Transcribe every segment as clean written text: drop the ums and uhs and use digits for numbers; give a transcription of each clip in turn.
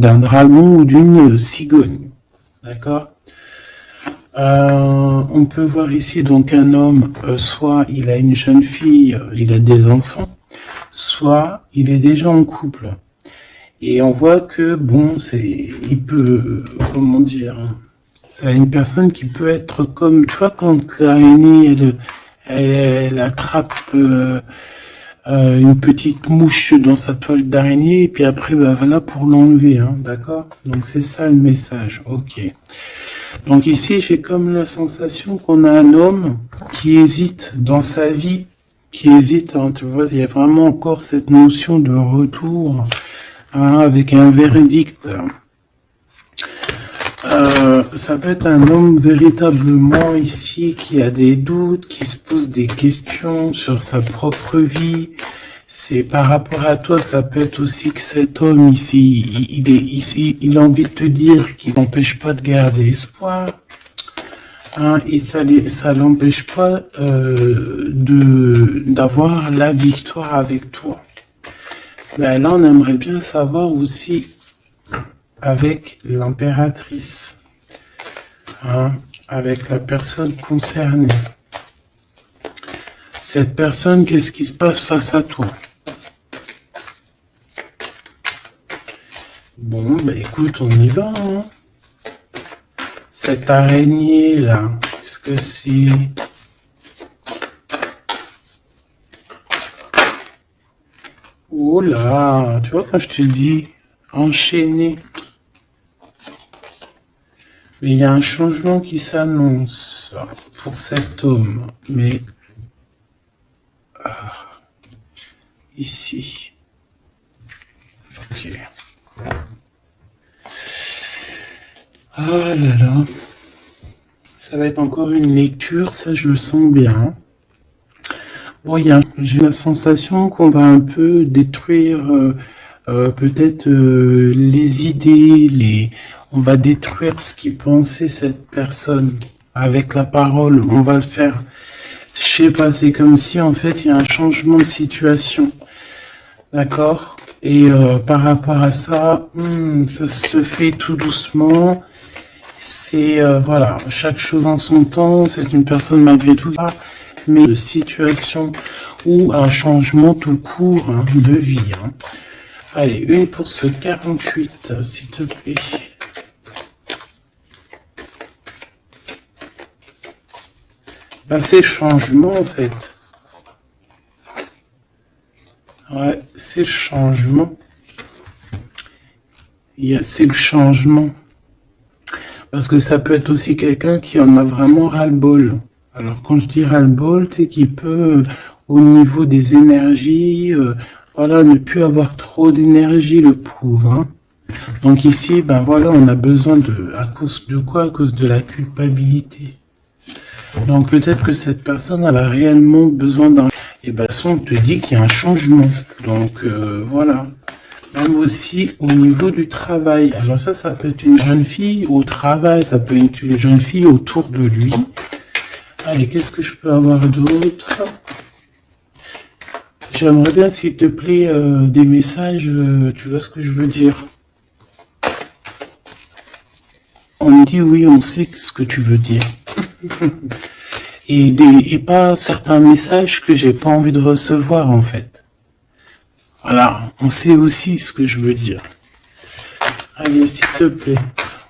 d'un dragon ou d'une cigogne. D'accord? On peut voir ici donc un homme, soit il a une jeune fille, il a des enfants, soit il est déjà en couple. Et on voit que, bon, il peut, comment dire, c'est une personne qui peut être comme, tu vois, quand l'araignée, elle attrape une petite mouche dans sa toile d'araignée, et puis après, bah, voilà, pour l'enlever, hein, d'accord? Donc c'est ça le message, ok. Donc ici, j'ai comme la sensation qu'on a un homme qui hésite dans sa vie, qui hésite, hein, tu vois, il y a vraiment encore cette notion de retour, hein, avec un verdict. Ça peut être un homme véritablement ici qui a des doutes, qui se pose des questions sur sa propre vie. C'est par rapport à toi, ça peut être aussi que cet homme ici, il a envie de te dire qu'il n'empêche pas de garder espoir, hein, et ça l'empêche pas d'avoir la victoire avec toi. Ben là, on aimerait bien savoir aussi avec l'impératrice, hein, avec la personne concernée. Cette personne, qu'est-ce qui se passe face à toi? Bon, bah écoute, on y va, hein. Cette araignée là, qu'est-ce que c'est? Oh là, tu vois quand je te dis enchaîné. Mais il y a un changement qui s'annonce pour cet homme. Mais ici. Ok. Ah là là. Ça va être encore une lecture, ça je le sens bien. Bon, j'ai la sensation qu'on va un peu détruire peut-être les idées, on va détruire ce qui pensait cette personne avec la parole. On va le faire. Je sais pas, c'est comme si en fait il y a un changement de situation. D'accord? Et par rapport à ça, ça se fait tout doucement. C'est voilà, chaque chose en son temps. C'est une personne malgré tout, mais de situation ou un changement tout court, hein, de vie. Hein. Allez, une pour ce 48, s'il te plaît. Ben, c'est le changement en fait. Ouais, c'est le changement. C'est le changement. Parce que ça peut être aussi quelqu'un qui en a vraiment ras-le-bol. Alors quand je dis ras-le-bol, c'est qu'il peut, au niveau des énergies, voilà, ne plus avoir trop d'énergie, le prouve. Hein. Donc ici, ben voilà, on a besoin à cause de quoi? À cause de la culpabilité. Donc peut-être que cette personne, elle a réellement besoin d'un... Et ben ça, on te dit qu'il y a un changement. Donc voilà. Même aussi au niveau du travail. Alors ça peut être une jeune fille au travail, ça peut être une jeune fille autour de lui. Allez, qu'est-ce que je peux avoir d'autre? J'aimerais bien, s'il te plaît, des messages, tu vois ce que je veux dire? On me dit oui, on sait ce que tu veux dire. et pas certains messages que j'ai pas envie de recevoir, en fait. Voilà, on sait aussi ce que je veux dire. Allez, s'il te plaît.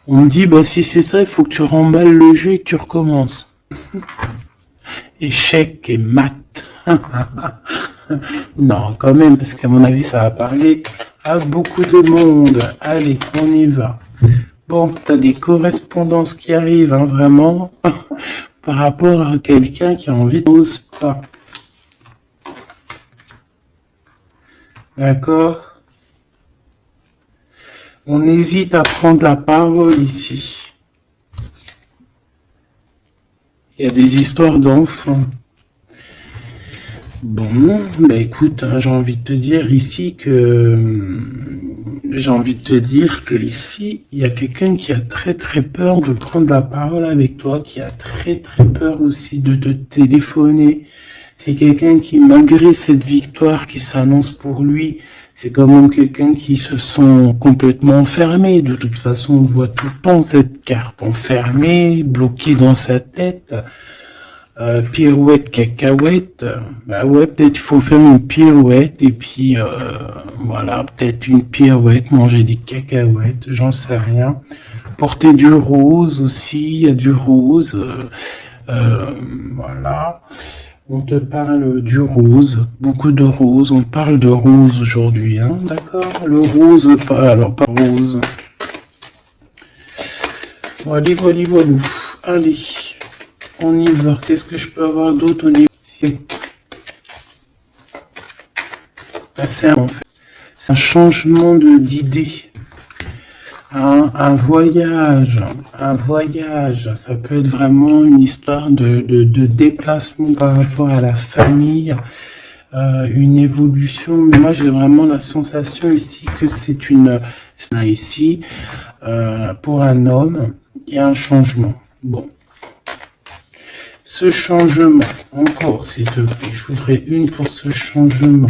On me dit, bah si c'est ça, il faut que tu remballes le jeu et que tu recommences. Échec et maths. Non, quand même, parce qu'à mon avis, ça va parler à beaucoup de monde. Allez, on y va. Bon, t'as des correspondances qui arrivent, hein, vraiment, par rapport à quelqu'un qui a envie de n'ose pas. D'accord? On hésite à prendre la parole ici. Il y a des histoires d'enfants. Bon, bah écoute, hein, j'ai envie de te dire ici il y a quelqu'un qui a très très peur de prendre la parole avec toi, qui a très très peur aussi de te téléphoner. C'est quelqu'un qui, malgré cette victoire qui s'annonce pour lui, c'est quand même quelqu'un qui se sent complètement enfermé. De toute façon, on voit tout le temps cette carte enfermée, bloquée dans sa tête. Pirouette, cacahuète. Bah ouais, peut-être il faut faire une pirouette et puis voilà, peut-être une pirouette, manger des cacahuètes, j'en sais rien. Porter du rose aussi, il y a du rose. Voilà. On te parle du rose, beaucoup de rose. On parle de rose aujourd'hui, hein, d'accord? Le rose, alors pas rose. Voilà, voilà, voilà. Allez, on y va. Qu'est-ce que je peux avoir d'autre au niveau ici? C'est en fait, c'est un changement d'idée. Un voyage, ça peut être vraiment une histoire de déplacement par rapport à la famille, une évolution. Mais moi, j'ai vraiment la sensation ici que c'est ici, pour un homme, il y a un changement. Bon. Ce changement, encore, s'il te plaît, je voudrais une pour ce changement.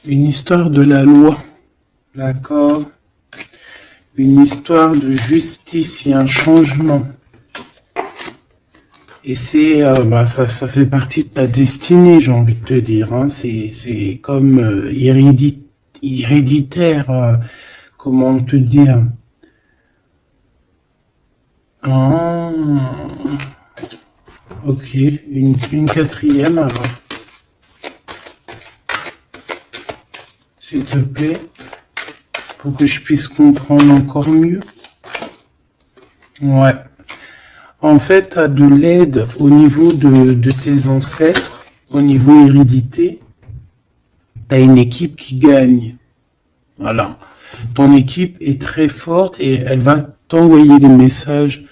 Une histoire de la loi, d'accord? Une histoire de justice, il y a un changement. Et c'est, ça fait partie de ta destinée, j'ai envie de te dire. Hein. C'est comme héréditaire, comment te dire? Ah, ok, une quatrième alors. S'il te plaît, pour que je puisse comprendre encore mieux. Ouais. En fait, tu as de l'aide au niveau de tes ancêtres, au niveau hérédité. Tu as une équipe qui gagne. Voilà. Ton équipe est très forte et elle va t'envoyer les messages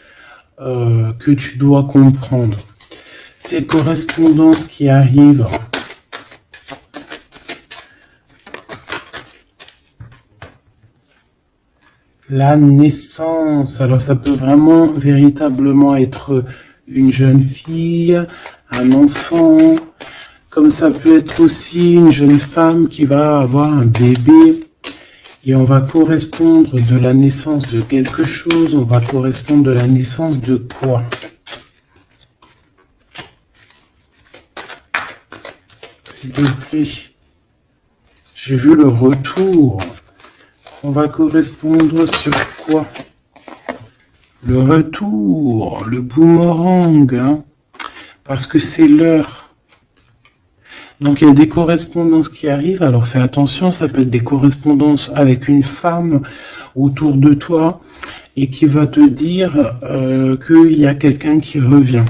que tu dois comprendre. Ces correspondances qui arrivent. La naissance, alors ça peut vraiment véritablement être une jeune fille, un enfant, comme ça peut être aussi une jeune femme qui va avoir un bébé, et on va correspondre de la naissance de quelque chose, on va correspondre de la naissance de quoi? S'il te plaît, j'ai vu le retour. On va correspondre sur quoi? Le retour, le boomerang, hein, parce que c'est l'heure. Donc il y a des correspondances qui arrivent, alors fais attention, ça peut être des correspondances avec une femme autour de toi et qui va te dire qu'il y a quelqu'un qui revient.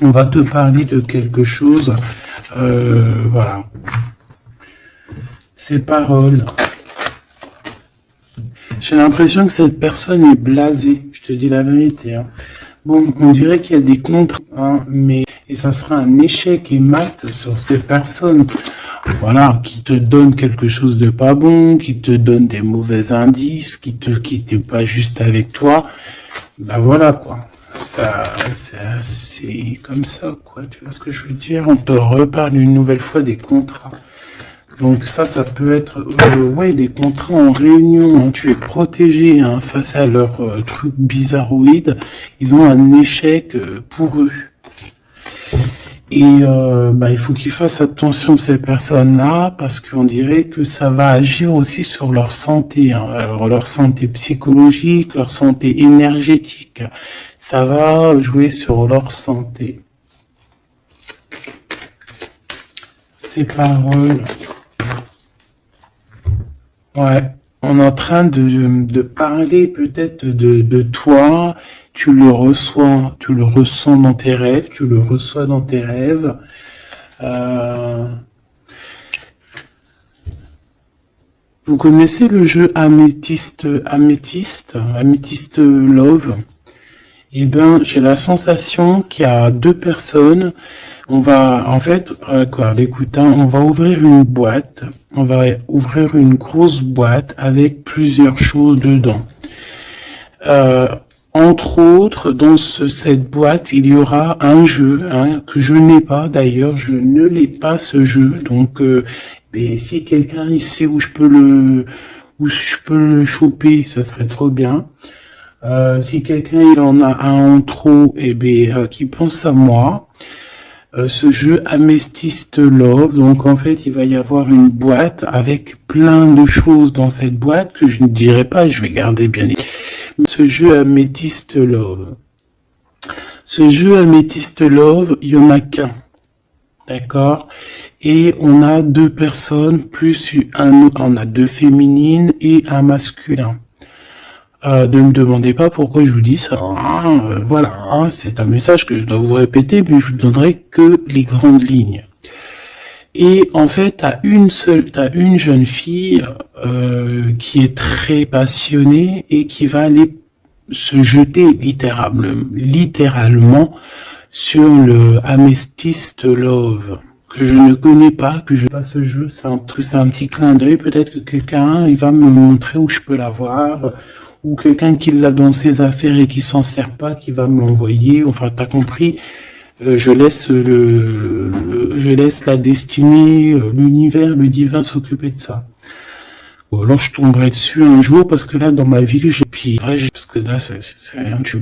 On va te parler de quelque chose, voilà. Ces paroles. J'ai l'impression que cette personne est blasée, je te dis la vérité. Hein. Bon, on dirait qu'il y a des contrats, hein, et ça sera un échec et mat sur ces personnes, voilà, qui te donnent quelque chose de pas bon, qui te donnent des mauvais indices, qui t'est pas juste avec toi. Ben voilà, quoi. Ça, c'est comme ça, quoi. Tu vois ce que je veux dire? On te reparle une nouvelle fois des contrats. Donc ça peut être ouais, des contrats en réunion, hein. Tu es protégé hein, face à leurs trucs bizarroïdes. Ils ont un échec pour eux. Et il faut qu'ils fassent attention ces personnes-là parce qu'on dirait que ça va agir aussi sur leur santé. Hein. Alors, leur santé psychologique, leur santé énergétique. Ça va jouer sur leur santé. Ces paroles... Ouais, on est en train de parler peut-être de toi, tu le reçois, tu le ressens dans tes rêves, tu le reçois dans tes rêves. Vous connaissez le jeu Améthyste Love? Eh bien, j'ai la sensation qu'il y a deux personnes. On va, en fait, écoute, hein, on va ouvrir une boîte. On va ouvrir une grosse boîte avec plusieurs choses dedans. Entre autres, dans cette boîte, il y aura un jeu hein, que je n'ai pas. D'ailleurs, je ne l'ai pas ce jeu. Donc, si quelqu'un il sait où je peux le choper, ça serait trop bien. Si quelqu'un il en a un en trop, qui pense à moi. Ce jeu Amethyst Love, donc en fait il va y avoir une boîte avec plein de choses dans cette boîte que je ne dirai pas, je vais garder bien. Ce jeu Amethyst Love. Ce jeu Amethyst Love, il y en a qu'un. D'accord? Et on a deux personnes, on a deux féminines et un masculin. Ne me demandez pas pourquoi je vous dis ça. Voilà, hein, c'est un message que je dois vous répéter, mais je vous donnerai que les grandes lignes. Et en fait, t'as une jeune fille qui est très passionnée et qui va aller se jeter littéralement sur le Amethyst Love que je ne connais pas, que je pas ce jeu. C'est un petit clin d'œil. Peut-être que quelqu'un il va me montrer où je peux l'avoir. Ou quelqu'un qui l'a dans ses affaires et qui s'en sert pas, qui va me l'envoyer. Enfin, t'as compris. Je laisse la destinée, l'univers, le divin s'occuper de ça. Ou alors je tomberai dessus un jour parce que là, dans ma ville, parce que là, c'est rien que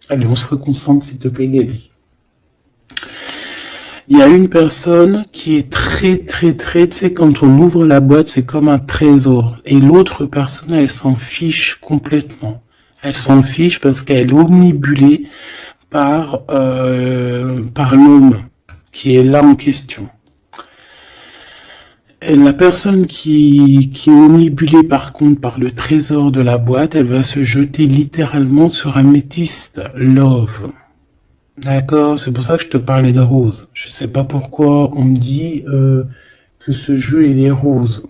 Allez, on se reconcentre, s'il te plaît, Gabi. Il y a une personne qui est très, tu sais, quand on ouvre la boîte, c'est comme un trésor. Et l'autre personne, elle s'en fiche complètement. Elle s'en fiche parce qu'elle est omnibulée par l'homme qui est là en question. Et la personne qui est omnibulée par contre par le trésor de la boîte, elle va se jeter littéralement sur Amethyst Love. D'accord, c'est pour ça que je te parlais de rose. Je sais pas pourquoi on me dit que ce jeu il est rose.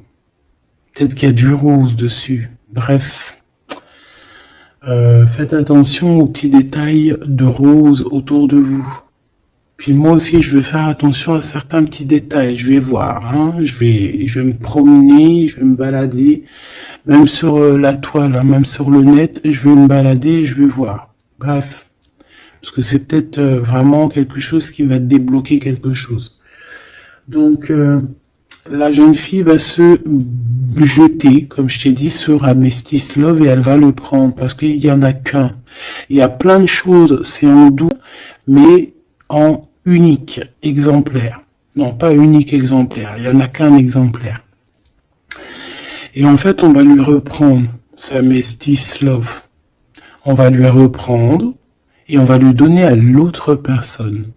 Peut-être qu'il y a du rose dessus. Bref, faites attention aux petits détails de rose autour de vous. Puis moi aussi, je vais faire attention à certains petits détails. Je vais voir, hein. Je vais me promener, je vais me balader, même sur la toile, hein, même sur le net, je vais me balader, je vais voir. Bref. Parce que c'est peut-être vraiment quelque chose qui va débloquer quelque chose. Donc, la jeune fille va se jeter, comme je t'ai dit, sur Amethyst Love et elle va le prendre parce qu'il y en a qu'un. Il y a plein de choses, c'est en doux, mais en unique exemplaire. Non, pas unique exemplaire, il n'y en a qu'un exemplaire. Et en fait, on va lui reprendre sa Amethyst Love. On va lui reprendre et on va lui donner à l'autre personne.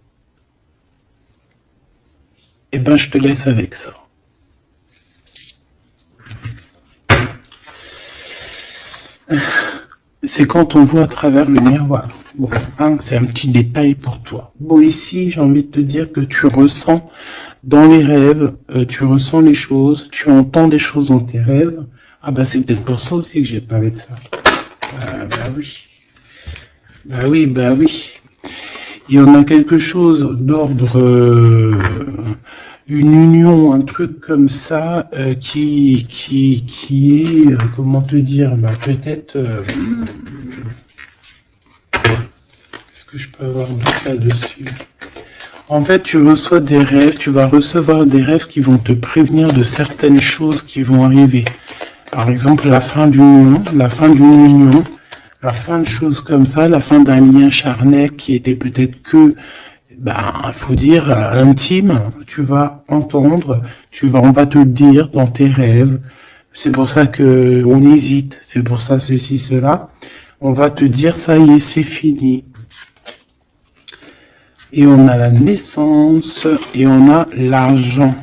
Eh ben, je te laisse avec ça. C'est quand on voit à travers le miroir. Bon, hein, c'est un petit détail pour toi. Bon, ici, j'ai envie de te dire que tu ressens dans les rêves, tu ressens les choses, tu entends des choses dans tes rêves. Ah bah c'est peut-être pour ça aussi que j'ai parlé de ça. Bah oui. Il y en a quelque chose d'ordre, une union, un truc comme ça, qui est, comment te dire, bah peut-être, qu'est-ce que je peux avoir d'autre là-dessus? En fait, tu reçois des rêves, tu vas recevoir des rêves qui vont te prévenir de certaines choses qui vont arriver. Par exemple, la fin d'une union, la fin de choses comme ça, la fin d'un lien charnel qui était peut-être que, faut dire, intime, tu vas entendre, on va te le dire dans tes rêves. C'est pour ça que on hésite, c'est pour ça ceci, cela. On va te dire, ça y est, c'est fini. Et on a la naissance, et on a l'argent.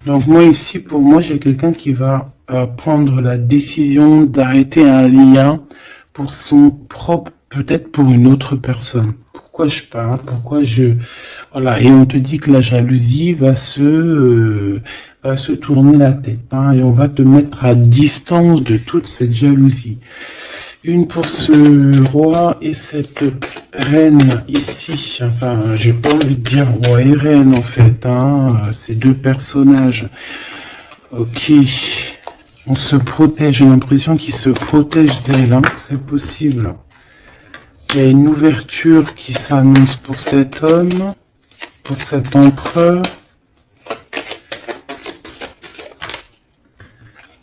Donc moi ici, pour moi, j'ai quelqu'un qui va prendre la décision d'arrêter un lien pour son propre, peut-être pour une autre personne. Pourquoi je parle? Voilà, et on te dit que la jalousie va se tourner la tête, hein, et on va te mettre à distance de toute cette jalousie. Une pour ce roi et cette reine ici. Enfin, j'ai pas envie de dire roi et reine en fait, hein. Ces deux personnages. Ok. On se protège, j'ai l'impression qu'il se protège d'elle, hein. C'est possible. Il y a une ouverture qui s'annonce pour cet homme, pour cet empereur.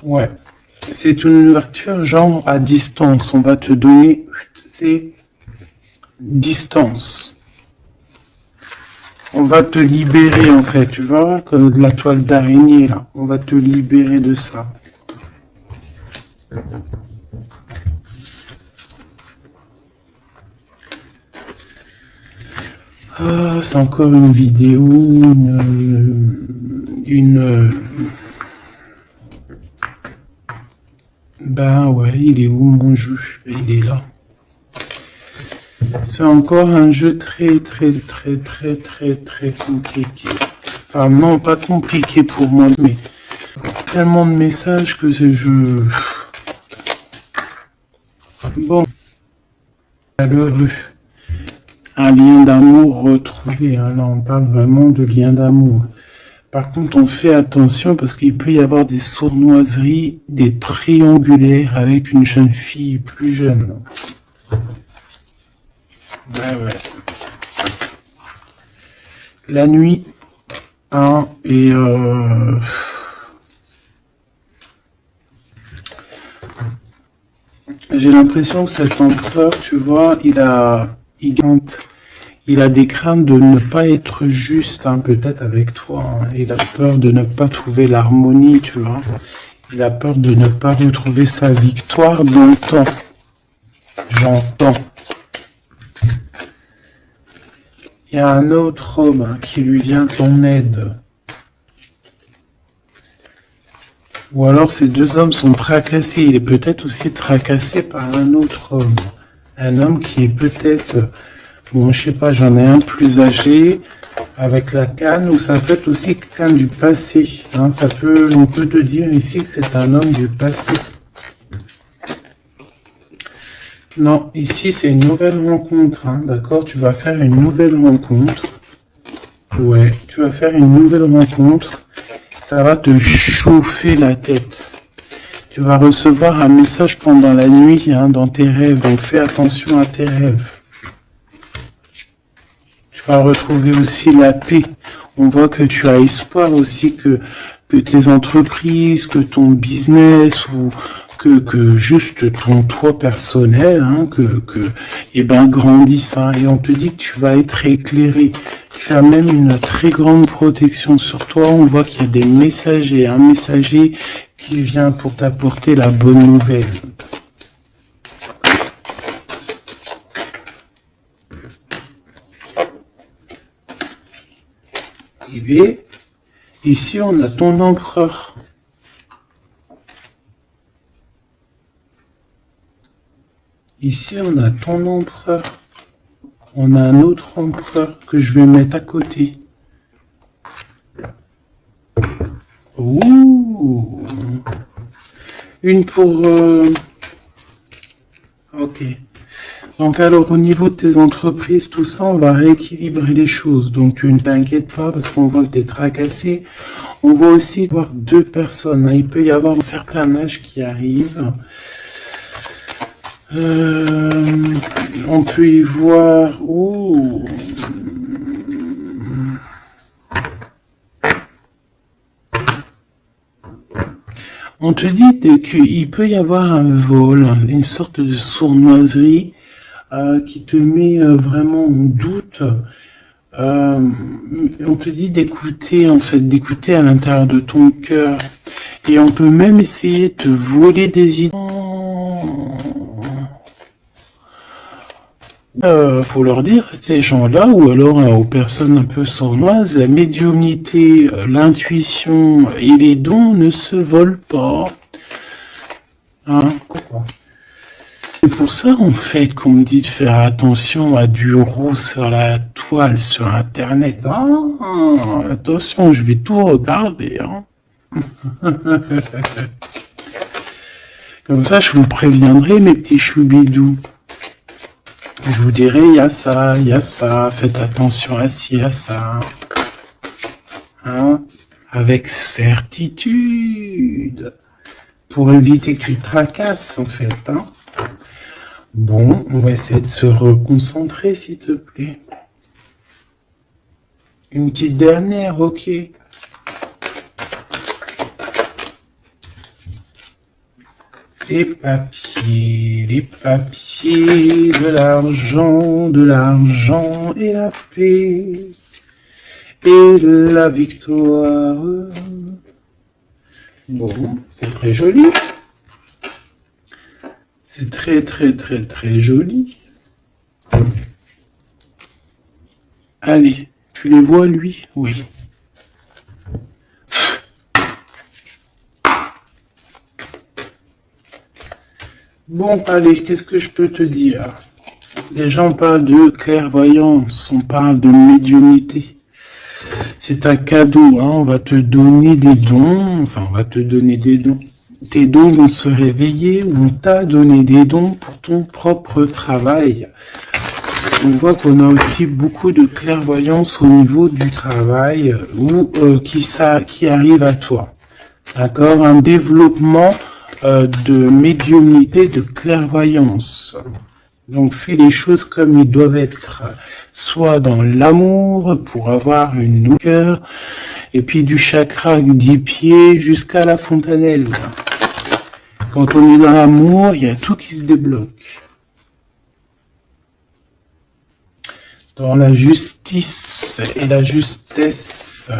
Ouais. C'est une ouverture genre à distance. On va te donner, c'est distance. On va te libérer en fait, tu vois, comme de la toile d'araignée là. On va te libérer de ça. Ah, c'est encore une vidéo, Ben ouais, il est où mon jeu? Il est là. C'est encore un jeu très compliqué. Enfin non, pas compliqué pour moi, mais tellement de messages que ce jeu... Bon, malheureux. Un lien d'amour retrouvé, hein. Là on parle vraiment de lien d'amour. Par contre, on fait attention parce qu'il peut y avoir des sournoiseries, des triangulaires avec une jeune fille plus jeune. Ouais. La nuit, hein, et j'ai l'impression que cet empereur, tu vois, il a des craintes de ne pas être juste, hein, peut-être avec toi. Hein. Il a peur de ne pas trouver l'harmonie, tu vois. Il a peur de ne pas retrouver sa victoire dans le temps. J'entends. Il y a un autre homme, hein, qui lui vient en aide. Ou alors ces deux hommes sont tracassés. Il est peut-être aussi tracassé par un autre homme. Un homme qui est peut-être... Bon, je sais pas, j'en ai un plus âgé, avec la canne, ou ça peut être aussi quelqu'un du passé. Hein, on peut te dire ici que c'est un homme du passé. Non, ici c'est une nouvelle rencontre, hein, d'accord? Tu vas faire une nouvelle rencontre. Ouais, tu vas faire une nouvelle rencontre. Ça va te chauffer la tête. Tu vas recevoir un message pendant la nuit, hein, dans tes rêves, donc fais attention à tes rêves. Tu vas retrouver aussi la paix. On voit que tu as espoir aussi que tes entreprises, que ton business ou que juste ton toi personnel, hein, grandisse. Hein, et on te dit que tu vas être éclairé. Tu as même une très grande protection sur toi. On voit qu'il y a des messagers, un messager qui vient pour t'apporter la bonne nouvelle. Et ici, on a ton empereur. Ici, on a ton empereur. On a un autre empereur que je vais mettre à côté. Ouh. Une pour... Ok. Donc alors, au niveau de tes entreprises, tout ça, on va rééquilibrer les choses. Donc tu ne t'inquiètes pas parce qu'on voit que tu es tracassé. On va aussi voir deux personnes. Hein. Il peut y avoir un certain âge qui arrive. On peut y voir... Oh. On te dit qu'il peut y avoir un vol, une sorte de sournoiserie qui te met vraiment en doute. On te dit d'écouter, en fait, d'écouter à l'intérieur de ton cœur. Et on peut même essayer de te voler des idées. Faut leur dire, ces gens-là, ou alors aux personnes un peu sournoises, la médiumnité, l'intuition et les dons ne se volent pas. Hein? C'est pour ça, en fait, qu'on me dit de faire attention à du roux sur la toile, sur Internet. Ah, attention, je vais tout regarder. Hein. Comme ça, je vous préviendrai, mes petits choubidous. Je vous dirai, il y a ça, faites attention à ci, à ça. Hein? Avec certitude. pour éviter que tu te tracasses, en fait. Hein. Bon, on va essayer de se reconcentrer, s'il te plaît. Une petite dernière, ok. Les papiers, de l'argent et la paix, et la victoire. Bon, c'est très joli. C'est très, très, très, très joli. Allez, tu les vois, lui? Oui. Bon, allez, qu'est-ce que je peux te dire? Déjà, on parle de clairvoyance, on parle de médiumnité. C'est un cadeau, hein, on va te donner des dons, enfin, on va te donner des dons. Tes dons vont se réveiller, on t'a donné des dons pour ton propre travail. On voit qu'on a aussi beaucoup de clairvoyance au niveau du travail qui arrive à toi. D'accord? Un développement de médiumnité, de clairvoyance. Donc fais les choses comme ils doivent être, soit dans l'amour pour avoir une nouvelle cœur, et puis du chakra du pied jusqu'à la fontanelle. Quand on est dans l'amour, il y a tout qui se débloque. Dans la justice et la justesse.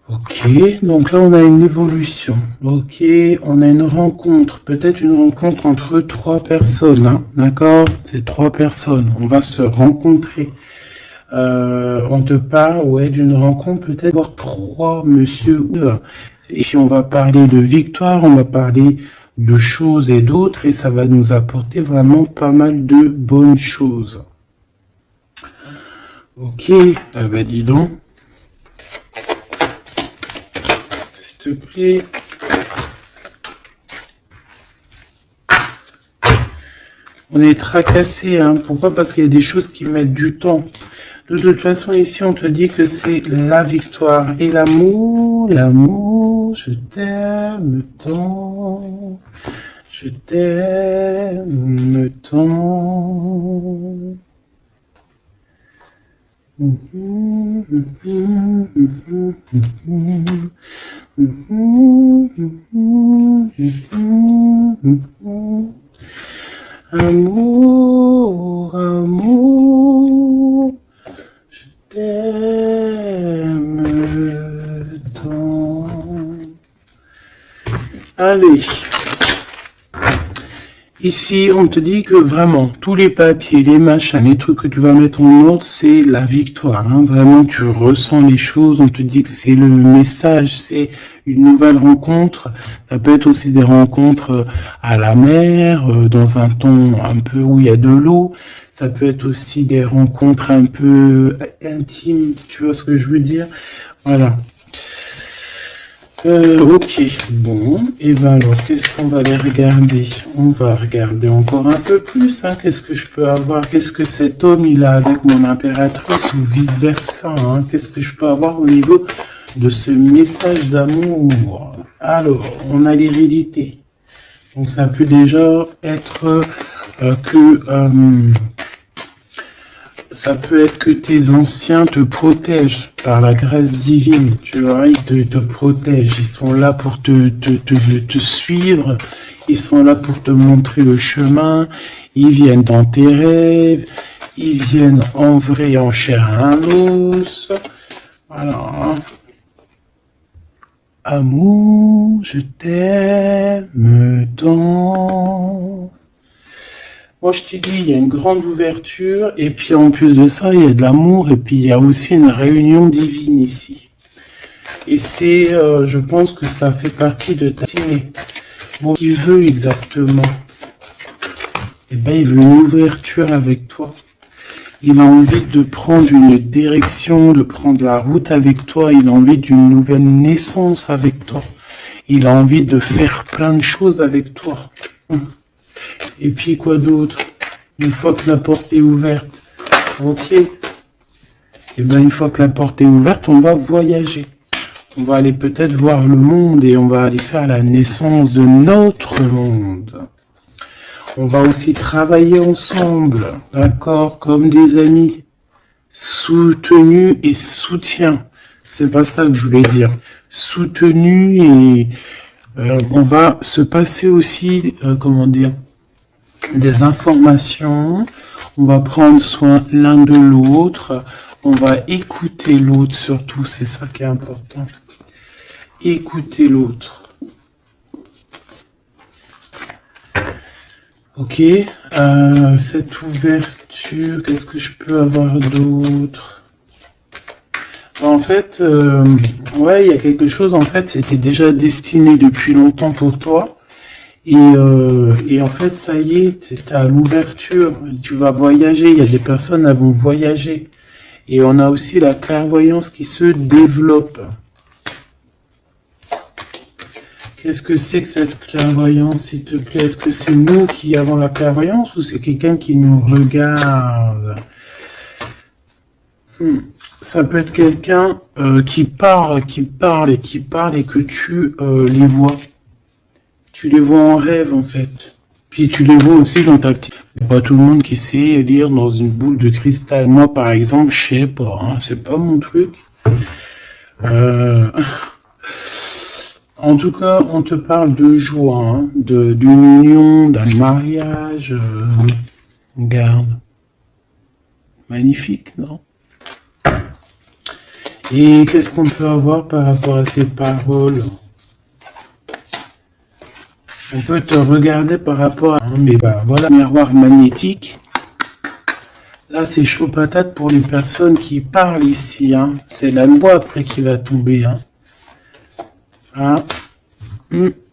Ok, donc là on a une évolution. Ok, on a une rencontre, peut-être une rencontre entre 3 personnes, hein, d'accord? C'est 3 personnes, on va se rencontrer. On te parle, ouais, d'une rencontre, peut-être voir 3 monsieur. Et puis on va parler de victoire, on va parler de choses et d'autres, et ça va nous apporter vraiment pas mal de bonnes choses. Ok, bah dis donc. S'il te plaît. On est tracassé, hein. Pourquoi? Parce qu'il y a des choses qui mettent du temps. De toute façon, ici, on te dit que c'est la victoire et l'amour. L'amour, je t'aime tant. Je t'aime tant. Amour, amour, je t'aime tant. Allez. Ici, on te dit que vraiment, tous les papiers, les machins, les trucs que tu vas mettre en ordre, c'est la victoire. Hein. Vraiment, tu ressens les choses, on te dit que c'est le message, c'est une nouvelle rencontre. Ça peut être aussi des rencontres à la mer, dans un ton un peu où il y a de l'eau. Ça peut être aussi des rencontres un peu intimes, tu vois ce que je veux dire? Voilà. Ok, bon, et ben alors, qu'est-ce qu'on va aller regarder? On va regarder encore un peu plus, hein, qu'est-ce que je peux avoir? Qu'est-ce que cet homme, il a avec mon impératrice ou vice-versa, hein? Qu'est-ce que je peux avoir au niveau de ce message d'amour? Alors, on a l'hérédité. Donc, ça peut déjà être ça peut être que tes anciens te protègent par la grâce divine, tu vois, ils te protègent, ils sont là pour te suivre, ils sont là pour te montrer le chemin, ils viennent dans tes rêves, ils viennent en vrai, en chair et en os, voilà. Amour, je t'aime tant. Moi, je te dis, il y a une grande ouverture, et puis en plus de ça, il y a de l'amour, et puis il y a aussi une réunion divine ici. Et c'est, je pense que ça fait partie de ta destinée. Bon, il veut exactement. Eh ben, il veut une ouverture avec toi. Il a envie de prendre une direction, de prendre la route avec toi. Il a envie d'une nouvelle naissance avec toi. Il a envie de faire plein de choses avec toi. Et puis quoi d'autre? Une fois que la porte est ouverte, ok. Et bien une fois que la porte est ouverte, on va voyager. On va aller peut-être voir le monde et on va aller faire la naissance de notre monde. On va aussi travailler ensemble, d'accord, comme des amis, soutenus et soutien. C'est pas ça que je voulais dire. Soutenus et on va se passer aussi, comment dire, des informations. On va prendre soin l'un de l'autre. On va écouter l'autre surtout, c'est ça qui est important. Écouter l'autre. Ok, cette ouverture, qu'est-ce que je peux avoir d'autre? En fait, ouais, il y a quelque chose, en fait, c'était déjà destiné depuis longtemps pour toi. Et en fait, ça y est, tu es à l'ouverture, tu vas voyager, il y a des personnes qui vont voyager. Et on a aussi la clairvoyance qui se développe. Qu'est-ce que c'est que cette clairvoyance, s'il te plaît? Est-ce que c'est nous qui avons la clairvoyance ou c'est quelqu'un qui nous regarde? Ça peut être quelqu'un qui parle et que tu les vois. Tu les vois en rêve, en fait. Puis tu les vois aussi dans ta petite... Pas tout le monde qui sait lire dans une boule de cristal. Moi, par exemple, je sais pas. Hein, c'est pas mon truc. En tout cas, on te parle de joie, hein, d'une union, d'un mariage. Regarde. Magnifique, non? Et qu'est-ce qu'on peut avoir par rapport à ces paroles? On peut te regarder par rapport à... Mais bah voilà, miroir magnétique. Là, c'est chaud patate pour les personnes qui parlent ici. Hein. C'est la loi après qui va tomber. Hein. Ah.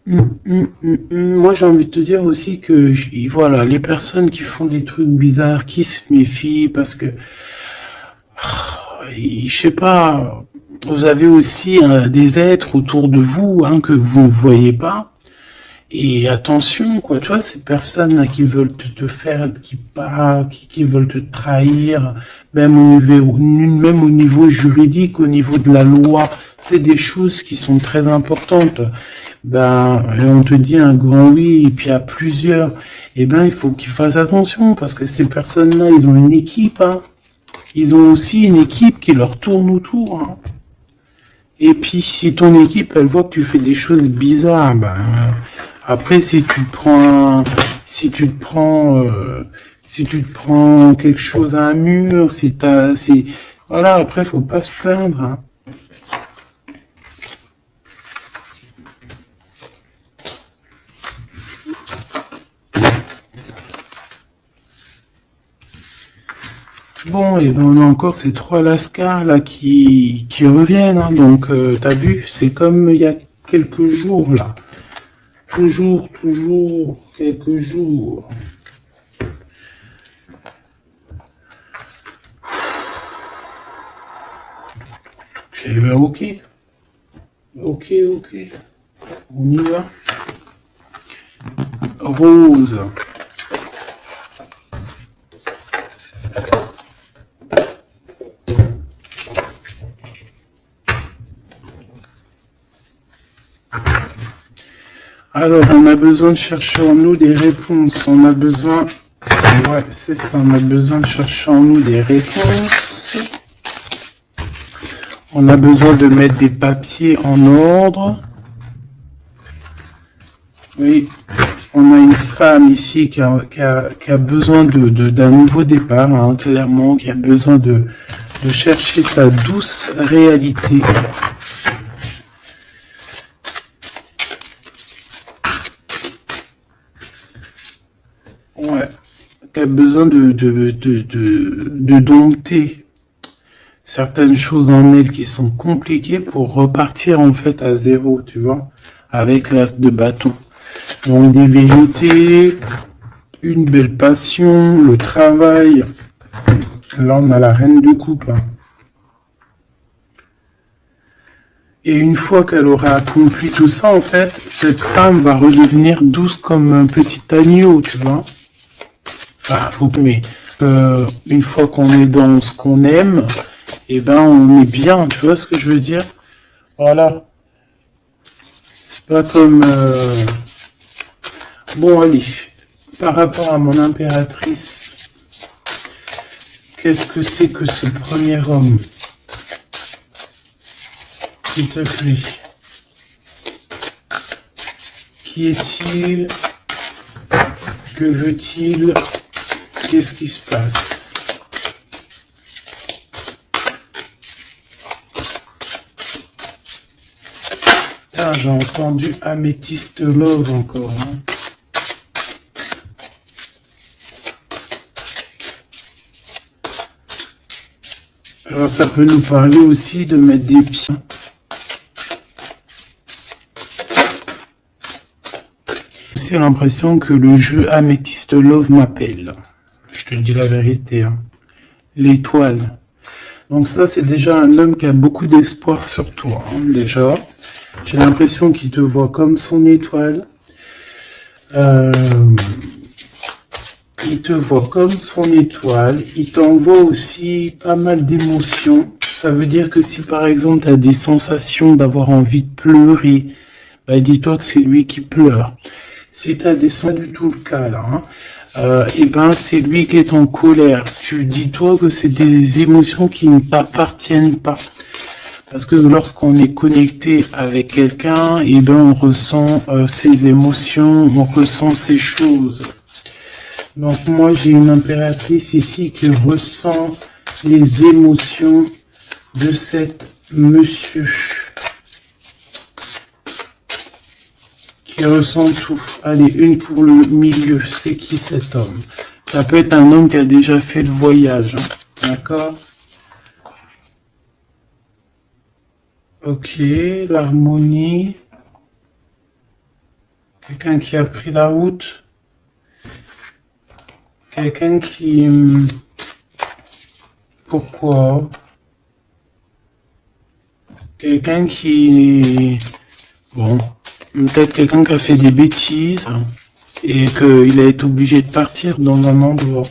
Moi, j'ai envie de te dire aussi que, voilà, les personnes qui font des trucs bizarres, qui se méfient parce que, je sais pas, vous avez aussi des êtres autour de vous hein, que vous ne voyez pas. Et attention, quoi, tu vois, ces personnes qui veulent te faire, qui parlent, qui veulent te trahir, même au niveau juridique, au niveau de la loi, c'est des choses qui sont très importantes. Ben, on te dit un grand oui, et puis à plusieurs, eh ben, il faut qu'ils fassent attention, parce que ces personnes-là, ils ont une équipe, hein. Ils ont aussi une équipe qui leur tourne autour, hein. Et puis, si ton équipe, elle voit que tu fais des choses bizarres, ben, après, si tu te prends quelque chose à un mur, voilà, après, faut pas se plaindre, hein. Bon, et ben on a encore ces trois lascars là qui reviennent, hein. Donc t'as vu, c'est comme il y a quelques jours là. Toujours, quelques jours. Eh ben ok. Ok. On y va. Rose. Alors, on a besoin de chercher en nous des réponses. On a besoin... Ouais, c'est ça. On a besoin de chercher en nous des réponses. On a besoin de mettre des papiers en ordre. Oui. On a une femme ici qui a besoin d'un nouveau départ, hein, clairement, qui a besoin de chercher sa douce réalité. Ouais, qui a besoin de dompter certaines choses en elle qui sont compliquées pour repartir en fait à zéro, tu vois, avec l'as de bâton. Donc des vérités, une belle passion, le travail. Là, on a la reine de coupe. Hein. Et une fois qu'elle aura accompli tout ça, en fait, cette femme va redevenir douce comme un petit agneau, tu vois. Enfin, mais une fois qu'on est dans ce qu'on aime, eh ben on est bien, tu vois ce que je veux dire? Voilà. C'est pas comme... Bon, allez. Par rapport à mon impératrice, qu'est-ce que c'est que ce premier homme? S'il te plaît. Qui est-il? Que veut-il? Qu'est-ce qui se passe? Ah, j'ai entendu Amethyst Love encore. Hein. Alors ça peut nous parler aussi de mettre des pieds. J'ai l'impression que le jeu Amethyst Love m'appelle. Je te dis la vérité. Hein. L'étoile. Donc ça, c'est déjà un homme qui a beaucoup d'espoir sur toi. Hein, déjà. J'ai l'impression qu'il te voit comme son étoile. Il te voit comme son étoile. Il t'envoie aussi pas mal d'émotions. Ça veut dire que si par exemple tu as des sensations d'avoir envie de pleurer, bah, dis-toi que c'est lui qui pleure. Si tu as des sensations, pas du tout le cas là, hein, et ben c'est lui qui est en colère. Tu dis-toi que c'est des émotions qui ne t'appartiennent pas. Parce que lorsqu'on est connecté avec quelqu'un, et ben on ressent ses émotions, on ressent ses choses. Donc moi j'ai une impératrice ici qui ressent les émotions de cet monsieur. Qui ressent tout. Allez, une pour le milieu. C'est qui cet homme? Ça peut être un homme qui a déjà fait le voyage. Hein. D'accord? Ok, l'harmonie. Quelqu'un qui a pris la route. Quelqu'un qui... Pourquoi? Quelqu'un qui... Bon, peut-être quelqu'un qui a fait des bêtises et qu'il a été obligé de partir dans un endroit.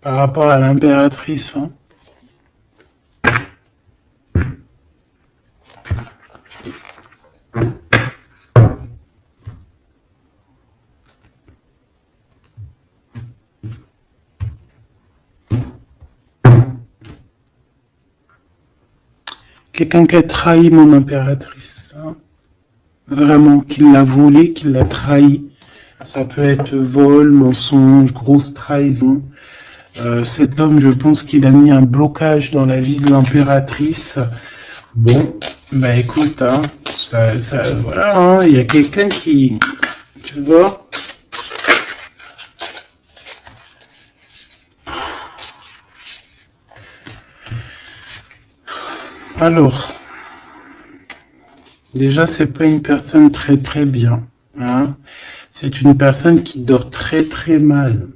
Par rapport à l'impératrice, hein. Quelqu'un qui a trahi mon impératrice, hein. Vraiment, qui l'a volé, qui l'a trahi. Ça peut être vol, mensonge, grosse trahison. Cet homme, je pense qu'il a mis un blocage dans la vie de l'impératrice. Bon, bah écoute, hein, voilà, hein, il y a quelqu'un qui, tu vois. Alors, déjà, c'est pas une personne très très bien, hein. C'est une personne qui dort très très mal.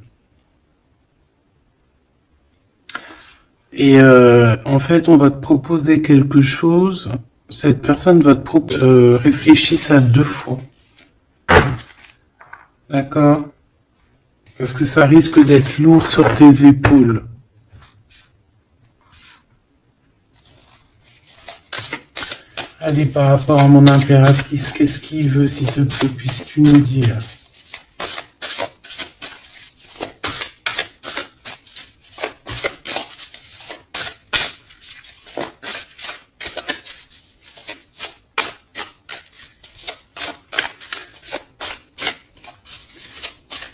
Et en fait, on va te proposer quelque chose. Cette personne va te proposer, réfléchis à 2 fois. D'accord? Parce que ça risque d'être lourd sur tes épaules. Allez, par rapport à mon impératrice, qu'est-ce qu'il veut, s'il te plaît, puisses-tu nous dire?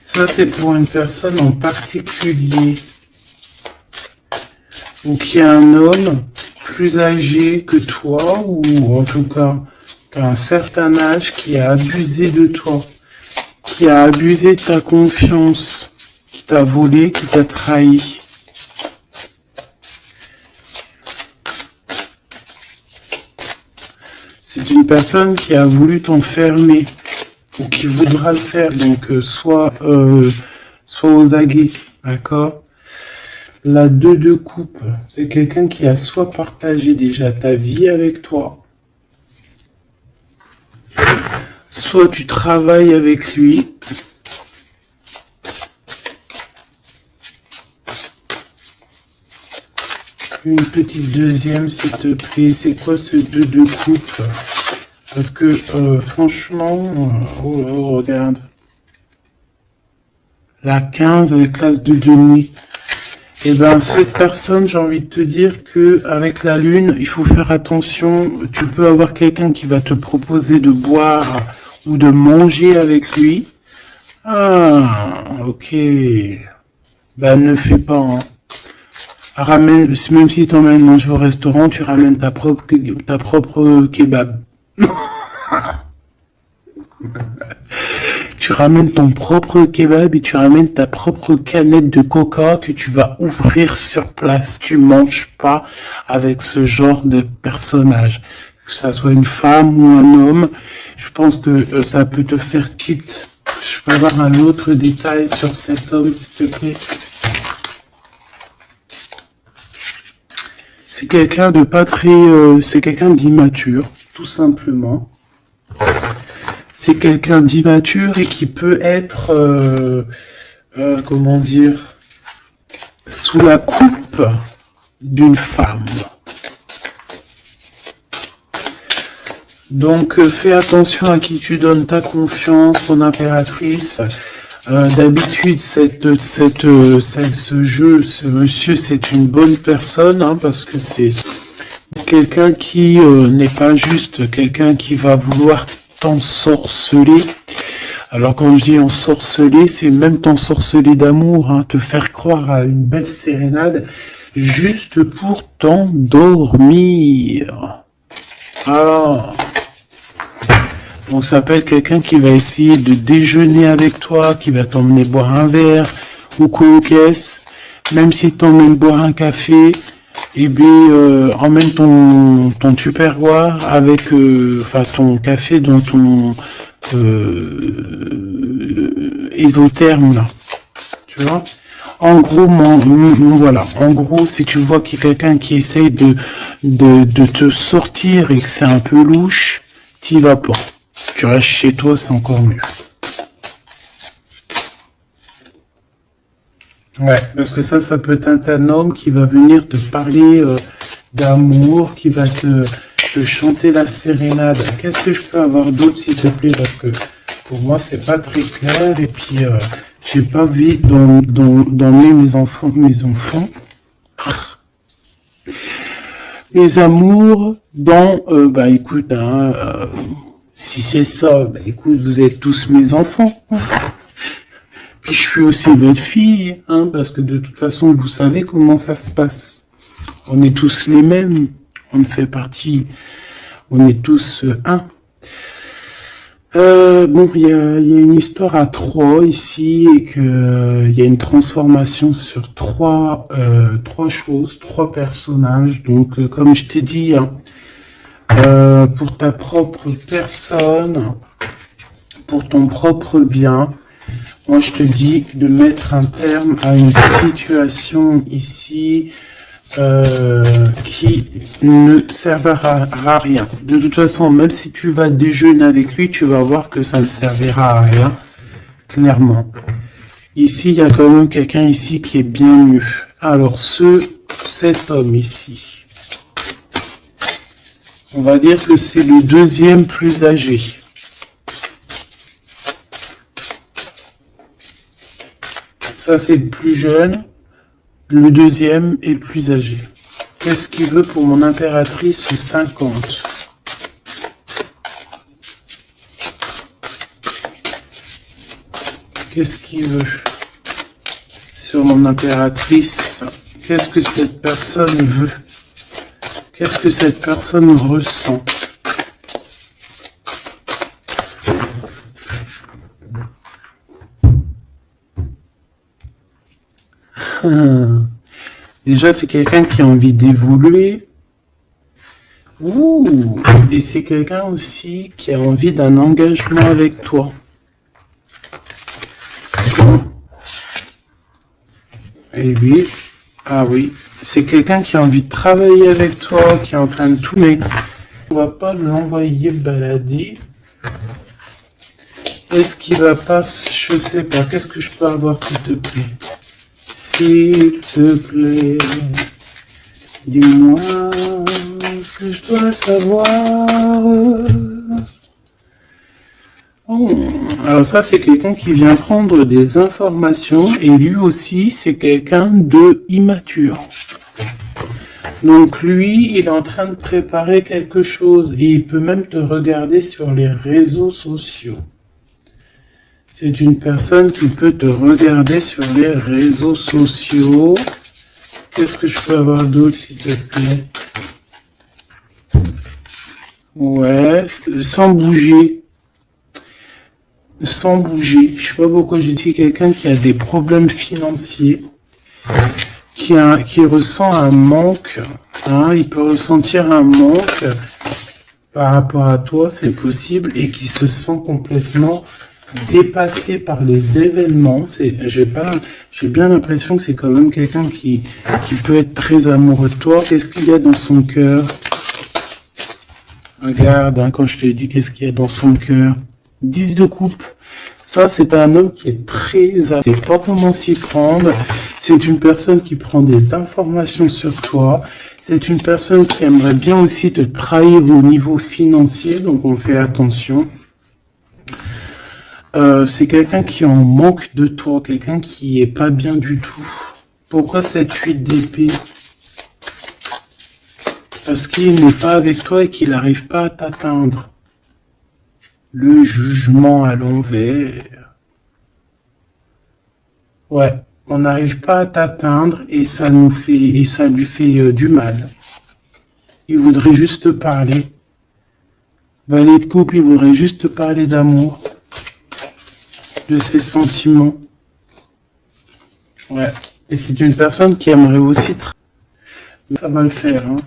Ça, c'est pour une personne en particulier. Donc, il y a un homme plus âgé que toi, ou en tout cas, qu'à un certain âge, qui a abusé de toi, qui a abusé de ta confiance, qui t'a volé, qui t'a trahi. C'est une personne qui a voulu t'enfermer, ou qui voudra le faire, donc soit aux aguets, d'accord? La 2 de coupe, c'est quelqu'un qui a soit partagé déjà ta vie avec toi, soit tu travailles avec lui, Une petite deuxième, s'il te plaît. C'est quoi ce 2 de coupe? Parce que, franchement... oh là, regarde. La 15 avec l'as de demi. Et ben, cette personne, j'ai envie de te dire que avec la lune, il faut faire attention. Tu peux avoir quelqu'un qui va te proposer de boire ou de manger avec lui. Ah, ok. Ben, ne fais pas, hein. Ramène, même si tu emmènes manger au restaurant, tu ramènes ta propre kebab. Tu ramènes ton propre kebab et tu ramènes ta propre canette de coca que tu vas ouvrir sur place. Tu manges pas avec ce genre de personnage. Que ça soit une femme ou un homme, je pense que ça peut te faire tilt. Je peux avoir un autre détail sur cet homme, s'il te plaît. C'est quelqu'un de pas très... c'est quelqu'un d'immature, tout simplement. C'est quelqu'un d'immature et qui peut être, comment dire, sous la coupe d'une femme. Donc, fais attention à qui tu donnes ta confiance, ton impératrice. D'habitude, ce monsieur, c'est une bonne personne, hein, parce que c'est quelqu'un qui n'est pas juste quelqu'un qui va vouloir t'ensorceler. Alors quand je dis ensorceler, c'est même t'ensorceler d'amour, hein, te faire croire à une belle sérénade juste pour t'endormir. Alors, on s'appelle quelqu'un qui va essayer de déjeuner avec toi, qui va t'emmener boire un verre ou quoi aux caisses, même si t'emmènes boire un café. Et bien, emmène ton tupperware avec, ton café dans ton isotherme là, tu vois. En gros, voilà. En gros, si tu vois qu'il y a quelqu'un qui essaye de te sortir et que c'est un peu louche, t'y vas pas. Tu restes chez toi, c'est encore mieux. Ouais, parce que ça peut être un homme qui va venir te parler d'amour, qui va te chanter la sérénade. Qu'est-ce que je peux avoir d'autre, s'il te plaît? Parce que pour moi, c'est pas très clair. Et puis, j'ai pas vu d'emmener mes enfants. Mes amours dans... écoute, hein, si c'est ça, écoute, vous êtes tous mes enfants. Puis je suis aussi votre fille, hein, parce que de toute façon, vous savez comment ça se passe. On est tous les mêmes, on fait partie, on est tous un. Il y a une histoire à 3 ici, et que il y a une transformation sur 3 choses, 3 personnages. Donc, comme je t'ai dit, hein, pour ta propre personne, pour ton propre bien, moi, je te dis de mettre un terme à une situation ici qui ne servira à rien. De toute façon, même si tu vas déjeuner avec lui, tu vas voir que ça ne servira à rien, clairement. Ici, il y a quand même quelqu'un ici qui est bien mieux. Alors, cet homme ici, on va dire que c'est le deuxième plus âgé. Ça, c'est le plus jeune. Le deuxième est le plus âgé. Qu'est-ce qu'il veut pour mon impératrice 50? Qu'est-ce qu'il veut sur mon impératrice? Qu'est-ce que cette personne veut? Qu'est-ce que cette personne ressent? Déjà, c'est quelqu'un qui a envie d'évoluer. Ouh, et c'est quelqu'un aussi qui a envie d'un engagement avec toi. Et oui, ah oui, c'est quelqu'un qui a envie de travailler avec toi, qui est en train de tout mettre. On va pas l'envoyer balader. Est-ce qu'il va pas, je sais pas, qu'est-ce que je peux avoir, s'il te plaît? S'il te plaît, Dis-moi ce que je dois savoir. Oh. Alors ça, c'est quelqu'un qui vient prendre des informations et lui aussi, c'est quelqu'un de immature. Donc lui, il est en train de préparer quelque chose et il peut même te regarder sur les réseaux sociaux. C'est une personne qui peut te regarder sur les réseaux sociaux. Qu'est-ce que je peux avoir d'autre, s'il te plaît? Ouais, sans bouger. Sans bouger. Je sais pas pourquoi j'ai dit quelqu'un qui a des problèmes financiers, qui ressent un manque. Hein, il peut ressentir un manque par rapport à toi, c'est possible, et qui se sent complètement dépassé par les événements. J'ai bien l'impression que c'est quand même quelqu'un qui peut être très amoureux de toi. Qu'est-ce qu'il y a dans son cœur? Regarde, hein, quand je te dis qu'est-ce qu'il y a dans son cœur. 10 de coupe. Ça, c'est un homme qui est très... Il ne sait pas comment s'y prendre. C'est une personne qui prend des informations sur toi. C'est une personne qui aimerait bien aussi te trahir au niveau financier. Donc, on fait attention. C'est quelqu'un qui en manque de toi. Quelqu'un qui est pas bien du tout. Pourquoi cette 8 d'épée? Parce qu'il n'est pas avec toi et qu'il n'arrive pas à t'atteindre. Le jugement à l'envers. Ouais, on n'arrive pas à t'atteindre et ça lui fait du mal. Il voudrait juste parler. Valet de couple, il voudrait juste parler d'amour, de ses sentiments. Ouais, et c'est une personne qui aimerait aussi. Ça va le faire, hein.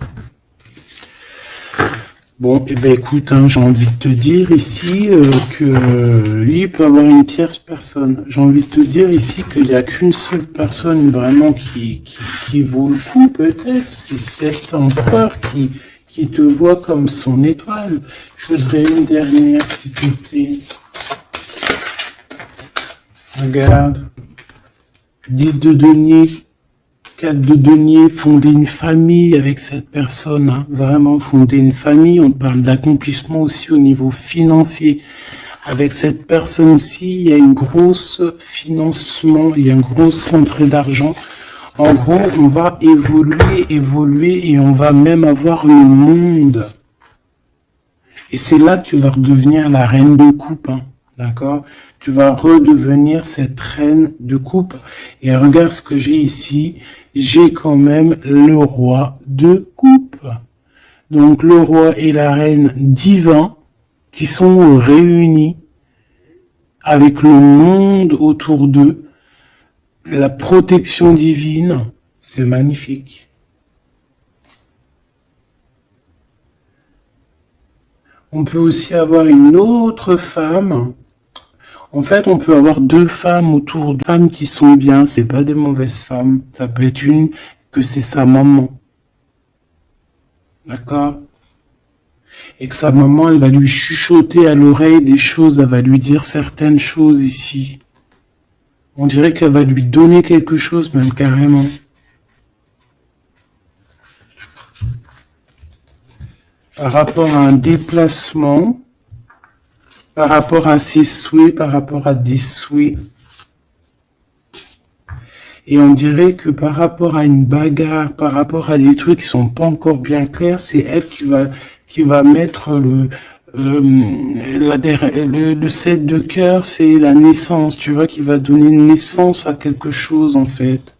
Bon, et ben écoute, hein, j'ai envie de te dire ici que lui il peut avoir une tierce personne. J'ai envie de te dire ici qu'il n'y a qu'une seule personne vraiment qui vaut le coup, peut-être. C'est cet empereur qui te voit comme son étoile. Je voudrais une dernière, s'il te plaît. Regarde. 10 de denier. 4 de denier, fonder une famille avec cette personne, hein, vraiment fonder une famille. On parle d'accomplissement aussi au niveau financier. Avec cette personne-ci, il y a une grosse financement, il y a une grosse rentrée d'argent. En gros, on va évoluer et on va même avoir le monde. Et c'est là que tu vas redevenir la reine de coupe, hein. D'accord? Tu vas redevenir cette reine de coupe. Et regarde ce que j'ai ici. J'ai quand même le roi de coupe. Donc le roi et la reine divins qui sont réunis avec le monde autour d'eux. La protection divine, c'est magnifique. On peut aussi avoir une autre femme. En fait, on peut avoir deux femmes autour de femmes qui sont bien, c'est pas des mauvaises femmes. Ça peut être une que c'est sa maman. D'accord? Et que sa maman, elle va lui chuchoter à l'oreille des choses, elle va lui dire certaines choses ici. On dirait qu'elle va lui donner quelque chose, même carrément. Par rapport à un déplacement, par rapport à ses souhaits, par rapport à des souhaits. Et on dirait que par rapport à une bagarre, par rapport à des trucs qui sont pas encore bien clairs, c'est elle qui va mettre le 7 de cœur, c'est la naissance, tu vois, qui va donner naissance à quelque chose, en fait.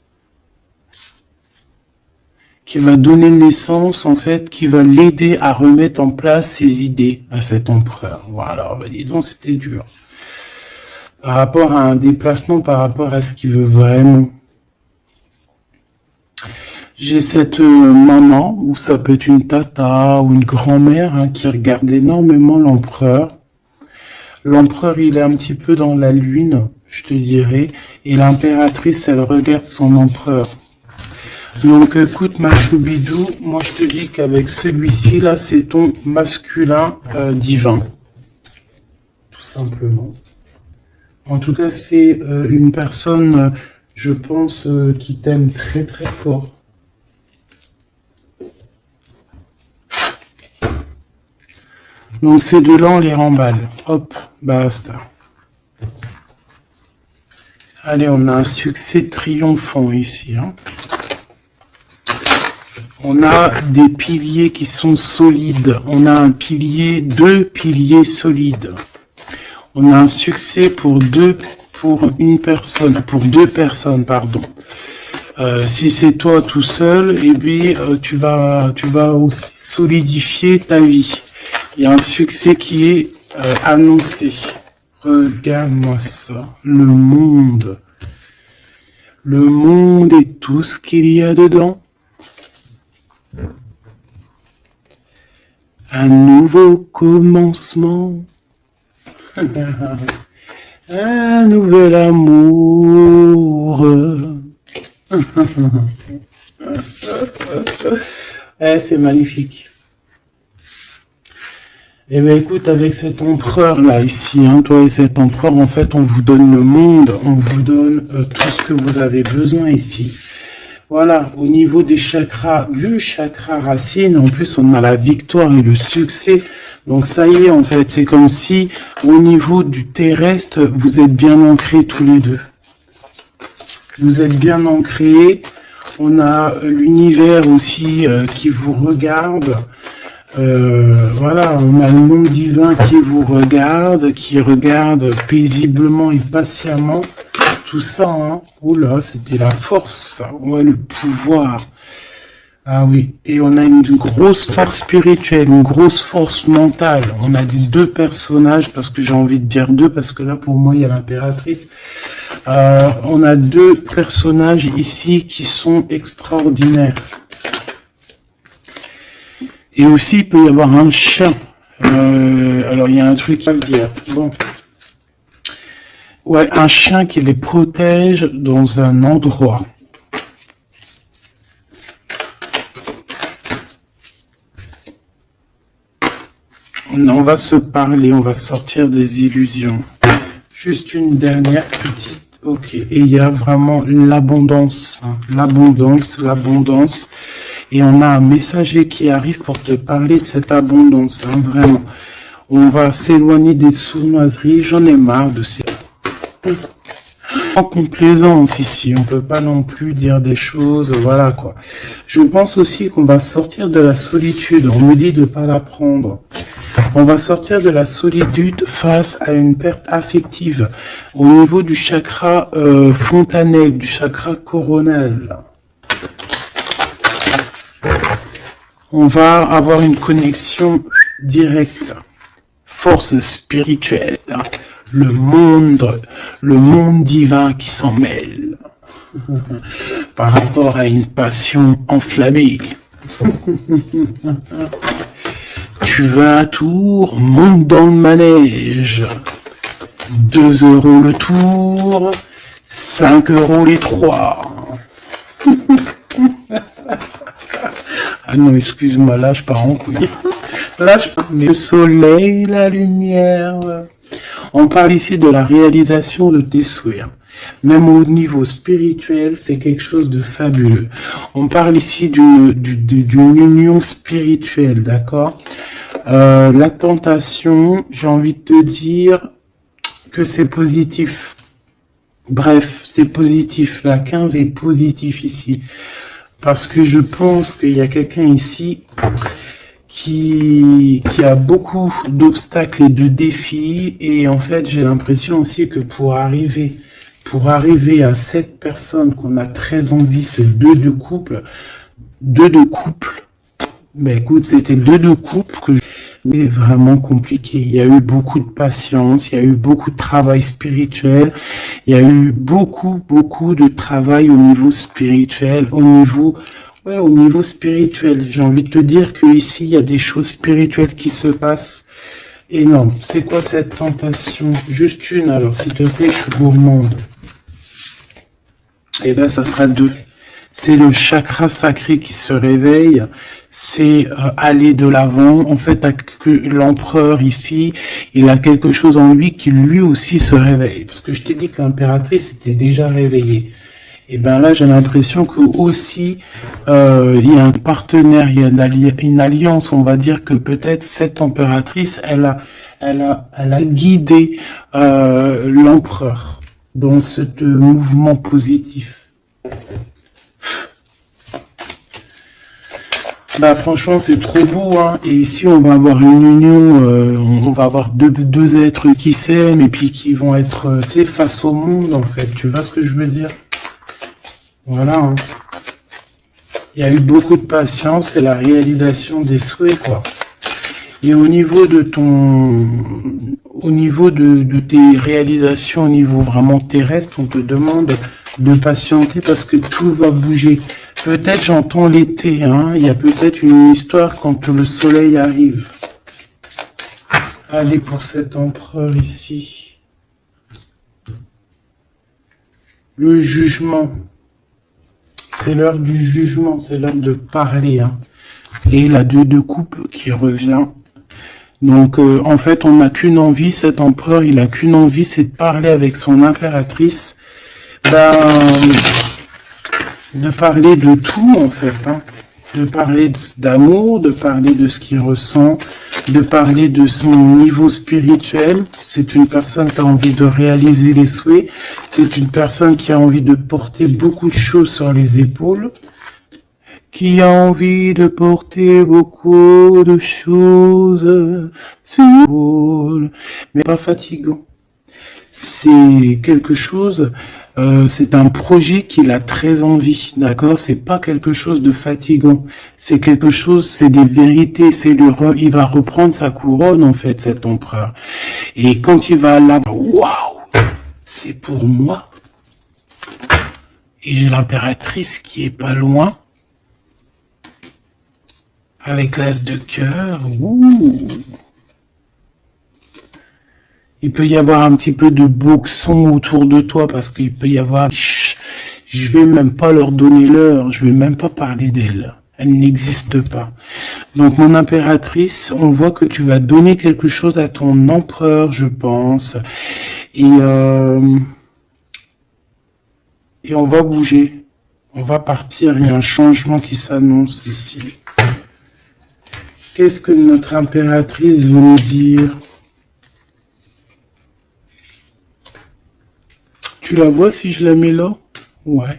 Qui va donner naissance, en fait, qui va l'aider à remettre en place ses idées à cet empereur. Voilà, bah dis donc, c'était dur. Par rapport à un déplacement, par rapport à ce qu'il veut vraiment. J'ai cette maman, ou ça peut être une tata, ou une grand-mère, hein, qui regarde énormément l'empereur. L'empereur, il est un petit peu dans la lune, je te dirais, et l'impératrice, elle regarde son empereur. Donc écoute ma choubidou, moi je te dis qu'avec celui-ci là c'est ton masculin divin. Tout simplement. En tout cas c'est une personne, je pense, qui t'aime très très fort. Donc ces deux-là, on les remballe. Hop, basta. Allez, on a un succès triomphant ici. Hein. On a des piliers qui sont solides. On a un pilier, deux piliers solides. On a un succès pour deux personnes, pardon. Si c'est toi tout seul, eh bien, tu vas aussi solidifier ta vie. Il y a un succès qui est annoncé. Regarde-moi ça. Le monde et tout ce qu'il y a dedans. Un nouveau commencement. Un nouvel amour. C'est magnifique. Eh bien écoute, avec cet empereur là ici, hein, toi et cet empereur, en fait on vous donne le monde, on vous donne tout ce que vous avez besoin ici. Voilà, au niveau des chakras, du chakra racine, en plus on a la victoire et le succès. Donc ça y est, en fait, c'est comme si au niveau du terrestre, vous êtes bien ancrés tous les deux. Vous êtes bien ancrés. On a l'univers aussi qui vous regarde. Voilà, on a le monde divin qui vous regarde, qui regarde paisiblement et patiemment. Tout ça, hein. Oula, c'était la force, ça. Ouais, le pouvoir. Ah oui, et on a une grosse force spirituelle, une grosse force mentale. On a des deux personnages, parce que j'ai envie de dire deux, parce que là, pour moi, il y a l'impératrice. On a deux personnages ici qui sont extraordinaires. Et aussi, il peut y avoir un chien. Alors, il y a un truc à dire. Bon. Ouais, un chien qui les protège dans un endroit. On va se parler, on va sortir des illusions. Juste une dernière petite. Ok, et il y a vraiment l'abondance. Hein. L'abondance. Et on a un messager qui arrive pour te parler de cette abondance. Hein, vraiment. On va s'éloigner des sournoiseries. J'en ai marre de ces... En complaisance ici, on peut pas non plus dire des choses, voilà quoi. Je pense aussi qu'on va sortir de la solitude, on me dit de pas la prendre. On va sortir de la solitude face à une perte affective au niveau du chakra fontanel, du chakra coronal. On va avoir une connexion directe, force spirituelle. Le monde divin qui s'en mêle par rapport à une passion enflammée. Tu veux un tour, monte dans le manège. 2 € le tour, 5 € les 3. Ah non, excuse-moi, là je pars en couille. Là je pars. Le soleil, la lumière... On parle ici de la réalisation de tes souhaits. Même au niveau spirituel, c'est quelque chose de fabuleux. On parle ici d'une union spirituelle, d'accord? La tentation, j'ai envie de te dire que c'est positif. Bref, c'est positif. La 15 est positif ici. Parce que je pense qu'il y a quelqu'un ici qui a beaucoup d'obstacles et de défis, et en fait j'ai l'impression aussi que pour arriver à cette personne qu'on a très envie, ce deux de couple, ben écoute, c'était deux de couple que c'est vraiment compliqué. Il y a eu beaucoup de patience, il y a eu beaucoup de travail spirituel, il y a eu beaucoup de travail au niveau spirituel, au niveau spirituel. J'ai envie de te dire que ici il y a des choses spirituelles qui se passent énormes. C'est quoi cette tentation? Juste une, alors s'il te plaît, je suis gourmande. Et ben ça sera 2. C'est le chakra sacré qui se réveille, c'est aller de l'avant. En fait, l'empereur ici, il a quelque chose en lui qui lui aussi se réveille. Parce que je t'ai dit que l'impératrice était déjà réveillée. Et ben là, j'ai l'impression que aussi, il y a un partenaire, il y a une alliance. On va dire que peut-être cette impératrice, elle a guidé l'empereur dans ce mouvement positif. Bah franchement c'est trop beau hein. Et ici on va avoir une union, on va avoir deux êtres qui s'aiment et puis qui vont être tu sais face au monde en fait. Tu vois ce que je veux dire? Voilà. Hein. Il y a eu beaucoup de patience et la réalisation des souhaits quoi. Et au niveau de de tes réalisations au niveau vraiment terrestre, on te demande de patienter parce que tout va bouger. Peut-être j'entends l'été, hein. Il y a peut-être une histoire quand le soleil arrive. Allez pour cet empereur ici. Le jugement. C'est l'heure du jugement, c'est l'heure de parler. Hein. Et la 2 de coupe qui revient. Donc en fait on n'a qu'une envie, cet empereur il a qu'une envie, c'est de parler avec son impératrice, de parler de tout en fait, hein. De parler d'amour, de parler de ce qu'il ressent, de parler de son niveau spirituel. C'est une personne qui a envie de réaliser les souhaits, c'est une personne qui a envie de porter beaucoup de choses sur les épaules. Qui a envie de porter beaucoup de choses sur l'épaule, mais pas fatigant. C'est quelque chose, c'est un projet qu'il a très envie, d'accord? C'est pas quelque chose de fatigant. C'est quelque chose, c'est des vérités. Il va reprendre sa couronne en fait, cet empereur. Et quand il va là, waouh, c'est pour moi. Et j'ai l'impératrice qui est pas loin. Avec l'as de cœur, il peut y avoir un petit peu de boxon autour de toi parce qu'il peut y avoir... Je vais même pas leur donner l'heure, je vais même pas parler d'elle. Elle n'existe pas. Donc mon impératrice, on voit que tu vas donner quelque chose à ton empereur, je pense. Et on va bouger. On va partir, il y a un changement qui s'annonce ici. Qu'est-ce que notre impératrice veut nous dire? Tu la vois si je la mets là? Ouais.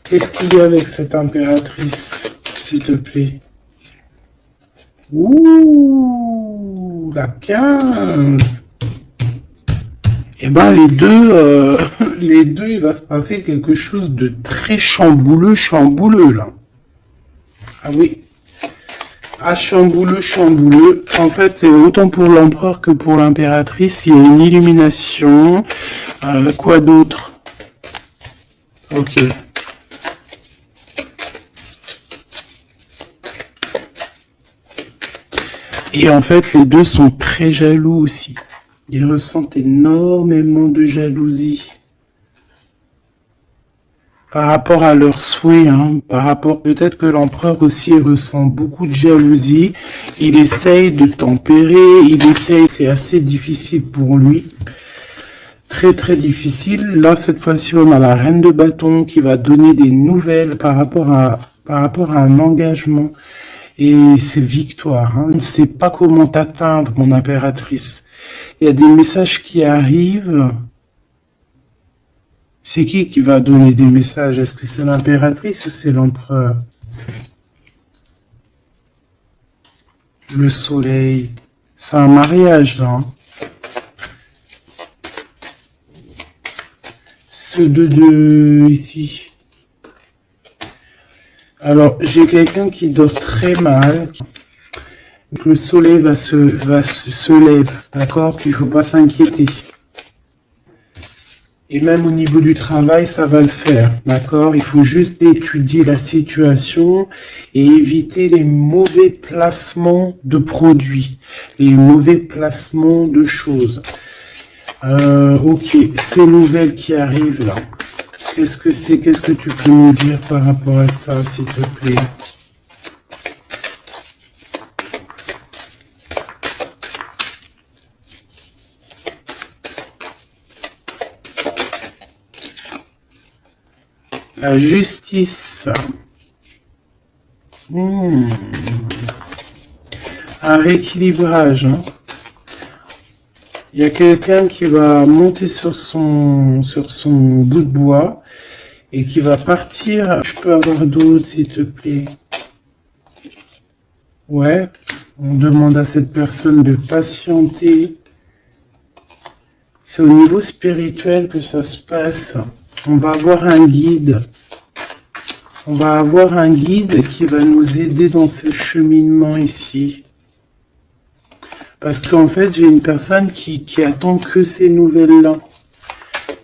Qu'est-ce qu'il y a avec cette impératrice, s'il te plaît? Ouh, la 15. Eh ben les deux, il va se passer quelque chose de très chambouleux là. Ah oui. Ah, chambouleux. En fait, c'est autant pour l'empereur que pour l'impératrice. Il y a une illumination. Quoi d'autre? Ok. Et en fait, les deux sont très jaloux aussi. Ils ressentent énormément de jalousie. Par rapport à leurs souhaits, hein, par rapport peut-être que l'empereur aussi ressent beaucoup de jalousie, il essaye de tempérer, c'est assez difficile pour lui, très très difficile. Là cette fois-ci on a la reine de bâton qui va donner des nouvelles par rapport à un engagement et c'est victoire. Hein. Je ne sais pas comment t'atteindre mon impératrice. Il y a des messages qui arrivent. C'est qui va donner des messages? Est-ce que c'est l'impératrice ou c'est l'empereur? Le soleil. C'est un mariage, là. Hein. Ceux deux ici. Alors, j'ai quelqu'un qui dort très mal. Le soleil se lève, d'accord? Il ne faut pas s'inquiéter. Et même au niveau du travail, ça va le faire, d'accord? Il faut juste étudier la situation et éviter les mauvais placements de produits, les mauvais placements de choses. Ok, ces nouvelles qui arrivent là, qu'est-ce que c'est? Qu'est-ce que tu peux nous dire par rapport à ça, s'il te plaît? La justice. Un rééquilibrage. Hein. Il y a quelqu'un qui va monter sur son bout de bois et qui va partir. Je peux avoir d'autres, s'il te plaît. Ouais. On demande à cette personne de patienter. C'est au niveau spirituel que ça se passe. On va avoir un guide. On va avoir un guide qui va nous aider dans ce cheminement ici. Parce qu'en fait, j'ai une personne qui attend que ces nouvelles-là.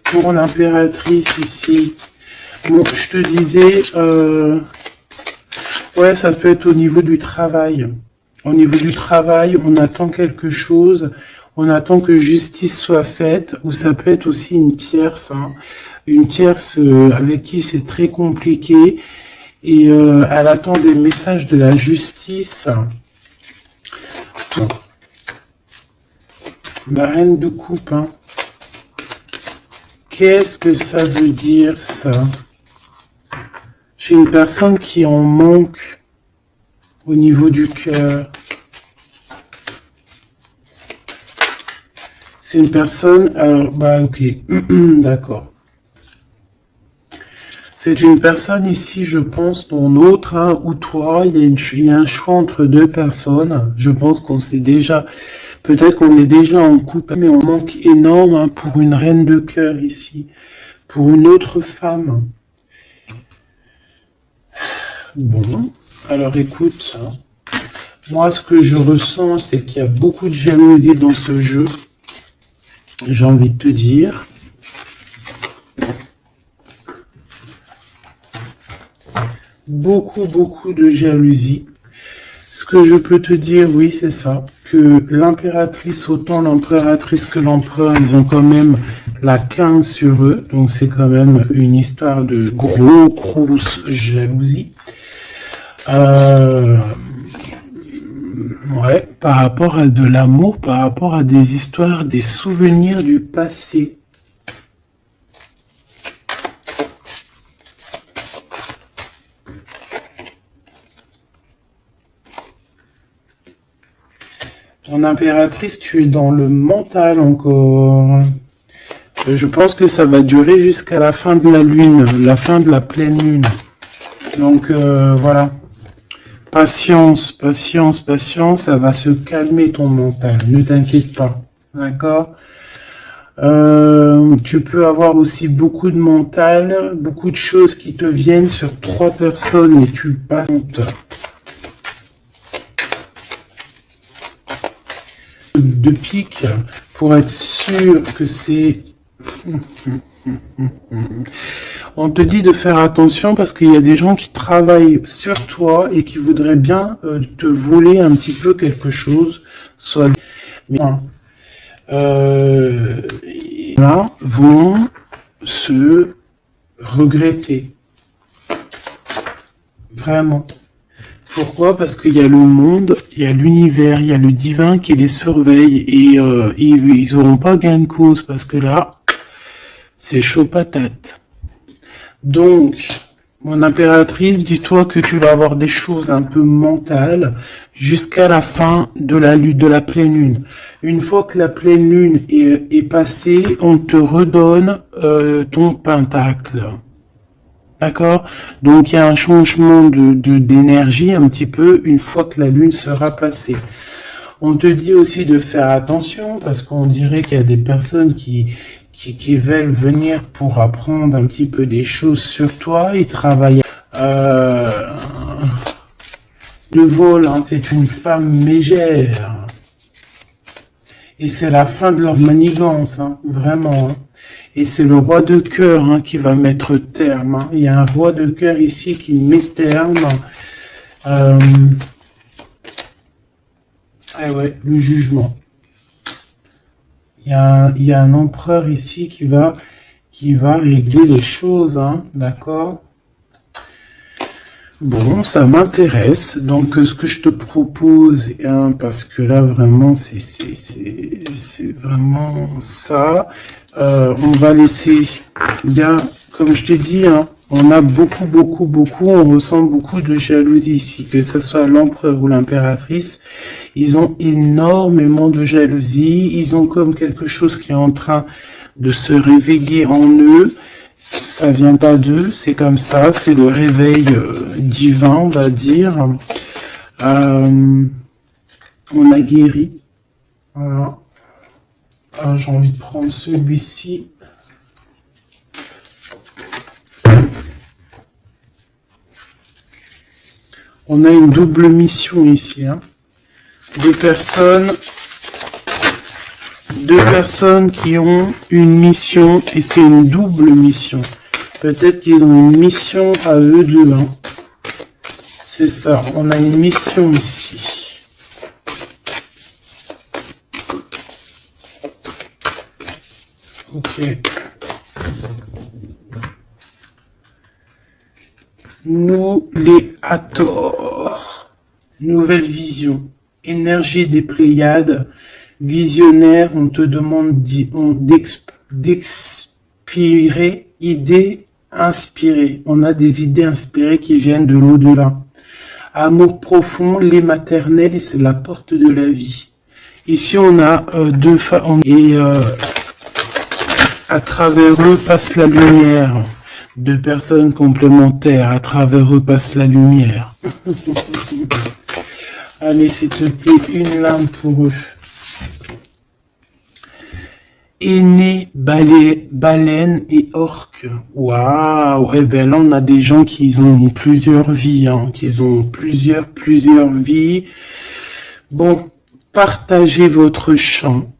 Pour l'impératrice ici. Bon, je te disais, ouais, ça peut être au niveau du travail. Au niveau du travail, on attend quelque chose, on attend que justice soit faite, ou ça peut être aussi une tierce, hein, une tierce avec qui c'est très compliqué, et elle attend des messages de la justice. La reine de coupe, hein. Qu'est-ce que ça veut dire, ça? J'ai une personne qui en manque au niveau du cœur. C'est une personne... Alors, bah ok, d'accord. C'est une personne ici, je pense, ton autre, hein, ou toi, il y a un choix entre deux personnes. Je pense qu'on sait déjà... Peut-être qu'on est déjà en couple, mais on manque énorme, hein, pour une reine de cœur ici. Pour une autre femme. Bon, alors écoute, moi ce que je ressens, c'est qu'il y a beaucoup de jalousie dans ce jeu. J'ai envie de te dire. Beaucoup de jalousie. Ce que je peux te dire, oui, c'est ça. Que l'impératrice, autant l'impératrice que l'empereur, ils ont quand même la 15 sur eux. Donc c'est quand même une histoire de grosse jalousie. Ouais, par rapport à de l'amour, par rapport à des histoires, des souvenirs du passé. Ton impératrice, tu es dans le mental encore. Je pense que ça va durer jusqu'à la fin de la lune, la fin de la pleine lune. Donc voilà. Patience, ça va se calmer ton mental, ne t'inquiète pas, d'accord? Tu peux avoir aussi beaucoup de mental, beaucoup de choses qui te viennent sur 3 personnes et tu passes. De pique pour être sûr que c'est... On te dit de faire attention parce qu'il y a des gens qui travaillent sur toi et qui voudraient bien te voler un petit peu quelque chose. Soit là vont se regretter. Vraiment. Pourquoi? Parce qu'il y a le monde, il y a l'univers, il y a le divin qui les surveille et ils n'auront pas gain de cause parce que là, c'est chaud patate. Donc, mon impératrice, dis-toi que tu vas avoir des choses un peu mentales jusqu'à la fin de la pleine lune. Une fois que la pleine lune est passée, on te redonne ton pentacle. D'accord? Donc, il y a un changement d'énergie un petit peu une fois que la lune sera passée. On te dit aussi de faire attention parce qu'on dirait qu'il y a des personnes qui veulent venir pour apprendre un petit peu des choses sur toi. Ils travaillent. Le vol, hein, c'est une femme mégère. Et c'est la fin de leur manigance, hein, vraiment. Hein. Et c'est le roi de cœur, hein, qui va mettre terme. Hein. Il y a un roi de cœur ici qui met terme. Ah ouais, le jugement. Il y a un empereur ici qui va régler les choses, hein, d'accord? Bon, ça m'intéresse. Donc, ce que je te propose, hein, parce que là, vraiment, c'est vraiment ça. On va laisser, il y a, comme je t'ai dit, hein, On a beaucoup, on ressent beaucoup de jalousie ici, que ce soit l'empereur ou l'impératrice. Ils ont énormément de jalousie, ils ont comme quelque chose qui est en train de se réveiller en eux. Ça vient pas d'eux, c'est comme ça, c'est le réveil divin, on va dire. On a guéri. Voilà. J'ai envie de prendre celui-ci. On a une double mission ici. Hein. Deux personnes qui ont une mission et c'est une double mission. Peut-être qu'ils ont une mission à eux deux. Hein. C'est ça, on a une mission ici. Ok. Nous les Hathor. Nouvelle vision. Énergie des Pléiades. Visionnaire, on te demande d'expirer, idées inspirées. On a des idées inspirées qui viennent de l'au-delà. Amour profond, lait maternel, et c'est la porte de la vie. Ici, on a deux femmes et à travers eux passe la lumière. Deux personnes complémentaires, à travers eux passe la lumière. Allez, s'il te plaît, une lame pour eux. Aîné, baleine et orque. Waouh! Eh ben là, on a des gens qui ont plusieurs vies, hein, qui ont plusieurs vies. Bon, partagez votre chant.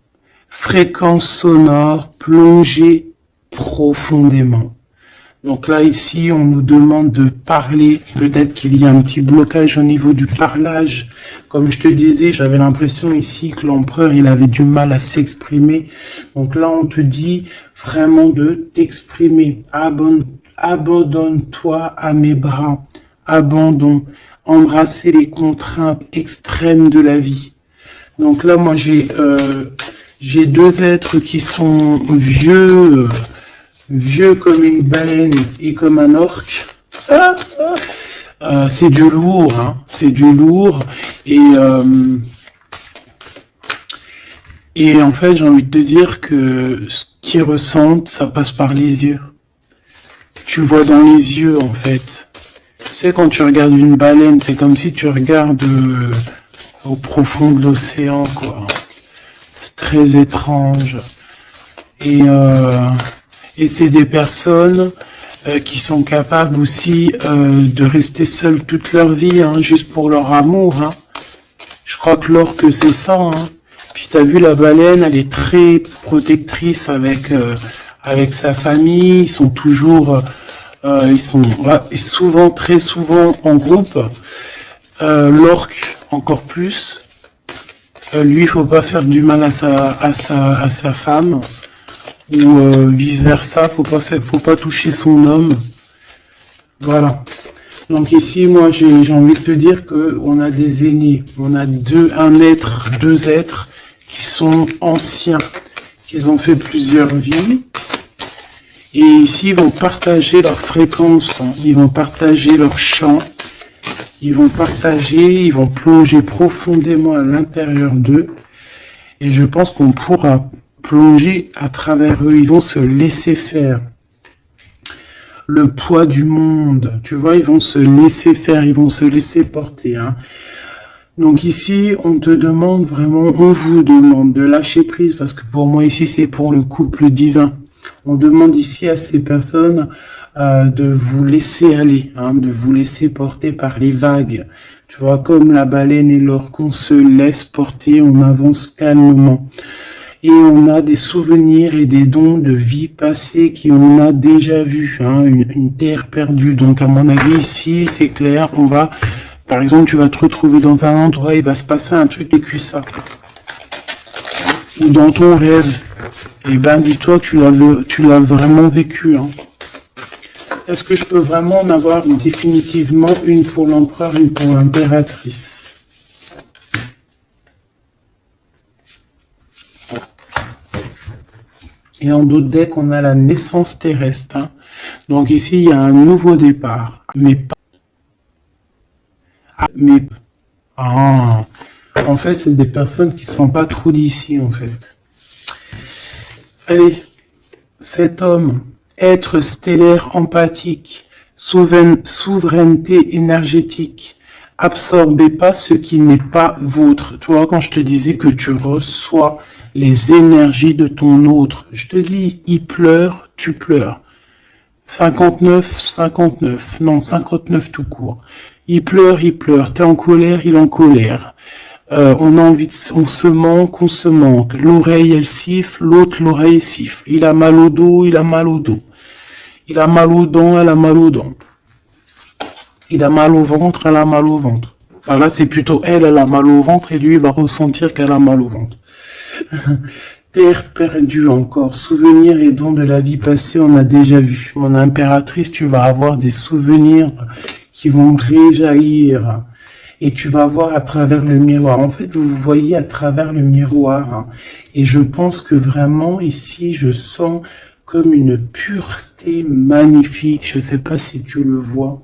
Fréquence sonore, plongez profondément. Donc là, ici, on nous demande de parler. Peut-être qu'il y a un petit blocage au niveau du parlage. Comme je te disais, j'avais l'impression ici que l'empereur, il avait du mal à s'exprimer. Donc là, on te dit vraiment de t'exprimer. Abandonne-toi à mes bras. Abandon. Embrasser les contraintes extrêmes de la vie. Donc là, moi, j'ai deux êtres qui sont vieux comme une baleine et comme un orque. C'est du lourd, hein. C'est du lourd. Et en fait, j'ai envie de te dire que ce qu'ils ressentent, ça passe par les yeux. Tu vois dans les yeux, en fait. Tu sais, quand tu regardes une baleine, c'est comme si tu regardes au profond de l'océan, quoi. C'est très étrange. Et c'est des personnes qui sont capables aussi de rester seules toute leur vie, hein, juste pour leur amour. Hein. Je crois que l'orque, c'est ça. Hein. Puis t'as vu, la baleine, elle est très protectrice avec sa famille. Ils sont toujours, très souvent en groupe. L'orque, encore plus. Lui, il faut pas faire du mal à sa femme. Ou vice versa, faut pas toucher son homme. Voilà. Donc ici, moi, j'ai envie de te dire que on a des aînés, on a deux êtres qui sont anciens, qui ont fait plusieurs vies. Et ici, ils vont partager leur fréquence, hein. Ils vont partager leur chant, ils vont plonger profondément à l'intérieur d'eux. Et je pense qu'on pourra plonger à travers eux, ils vont se laisser faire. Le poids du monde, tu vois, ils vont se laisser faire, ils vont se laisser porter. Hein. Donc ici, on vous demande de lâcher prise, parce que pour moi ici, c'est pour le couple divin. On demande ici à ces personnes de vous laisser aller, hein, de vous laisser porter par les vagues. Tu vois, comme la baleine et l'orque, on se laisse porter, on avance calmement. Et on a des souvenirs et des dons de vie passée qu'on a déjà vus, hein, une terre perdue. Donc à mon avis ici, c'est clair, par exemple, tu vas te retrouver dans un endroit, il va se passer un truc et ça. Ou dans ton rêve, et ben dis-toi que tu l'as vraiment vécu. Hein. Est-ce que je peux vraiment en avoir définitivement une pour l'empereur, une pour l'impératrice? Et en d'autres decks, on a la naissance terrestre. Hein. Donc ici, il y a un nouveau départ. Mais en fait, c'est des personnes qui ne sont pas trop d'ici, en fait. Allez, cet homme, être stellaire empathique, souveraineté énergétique, absorbez pas ce qui n'est pas vôtre. Tu vois, quand je te disais que tu reçois les énergies de ton autre, je te dis, il pleure, tu pleures. 59, 59, non, 59 tout court. Il pleure, t'es en colère, il est en colère. On a envie on se manque, on se manque. L'oreille, elle siffle, l'autre, l'oreille siffle. Il a mal au dos, il a mal au dos. Il a mal aux dents, elle a mal aux dents. Il a mal au ventre, elle a mal au ventre. Enfin là, c'est plutôt elle a mal au ventre et lui, il va ressentir qu'elle a mal au ventre. Terre perdue encore, souvenirs et dons de la vie passée, on a déjà vu. Mon impératrice, tu vas avoir des souvenirs qui vont réjaillir. Et tu vas voir à travers le miroir. En fait, vous voyez à travers le miroir. Hein. Et je pense que vraiment, ici, je sens comme une pureté magnifique. Je ne sais pas si tu le vois.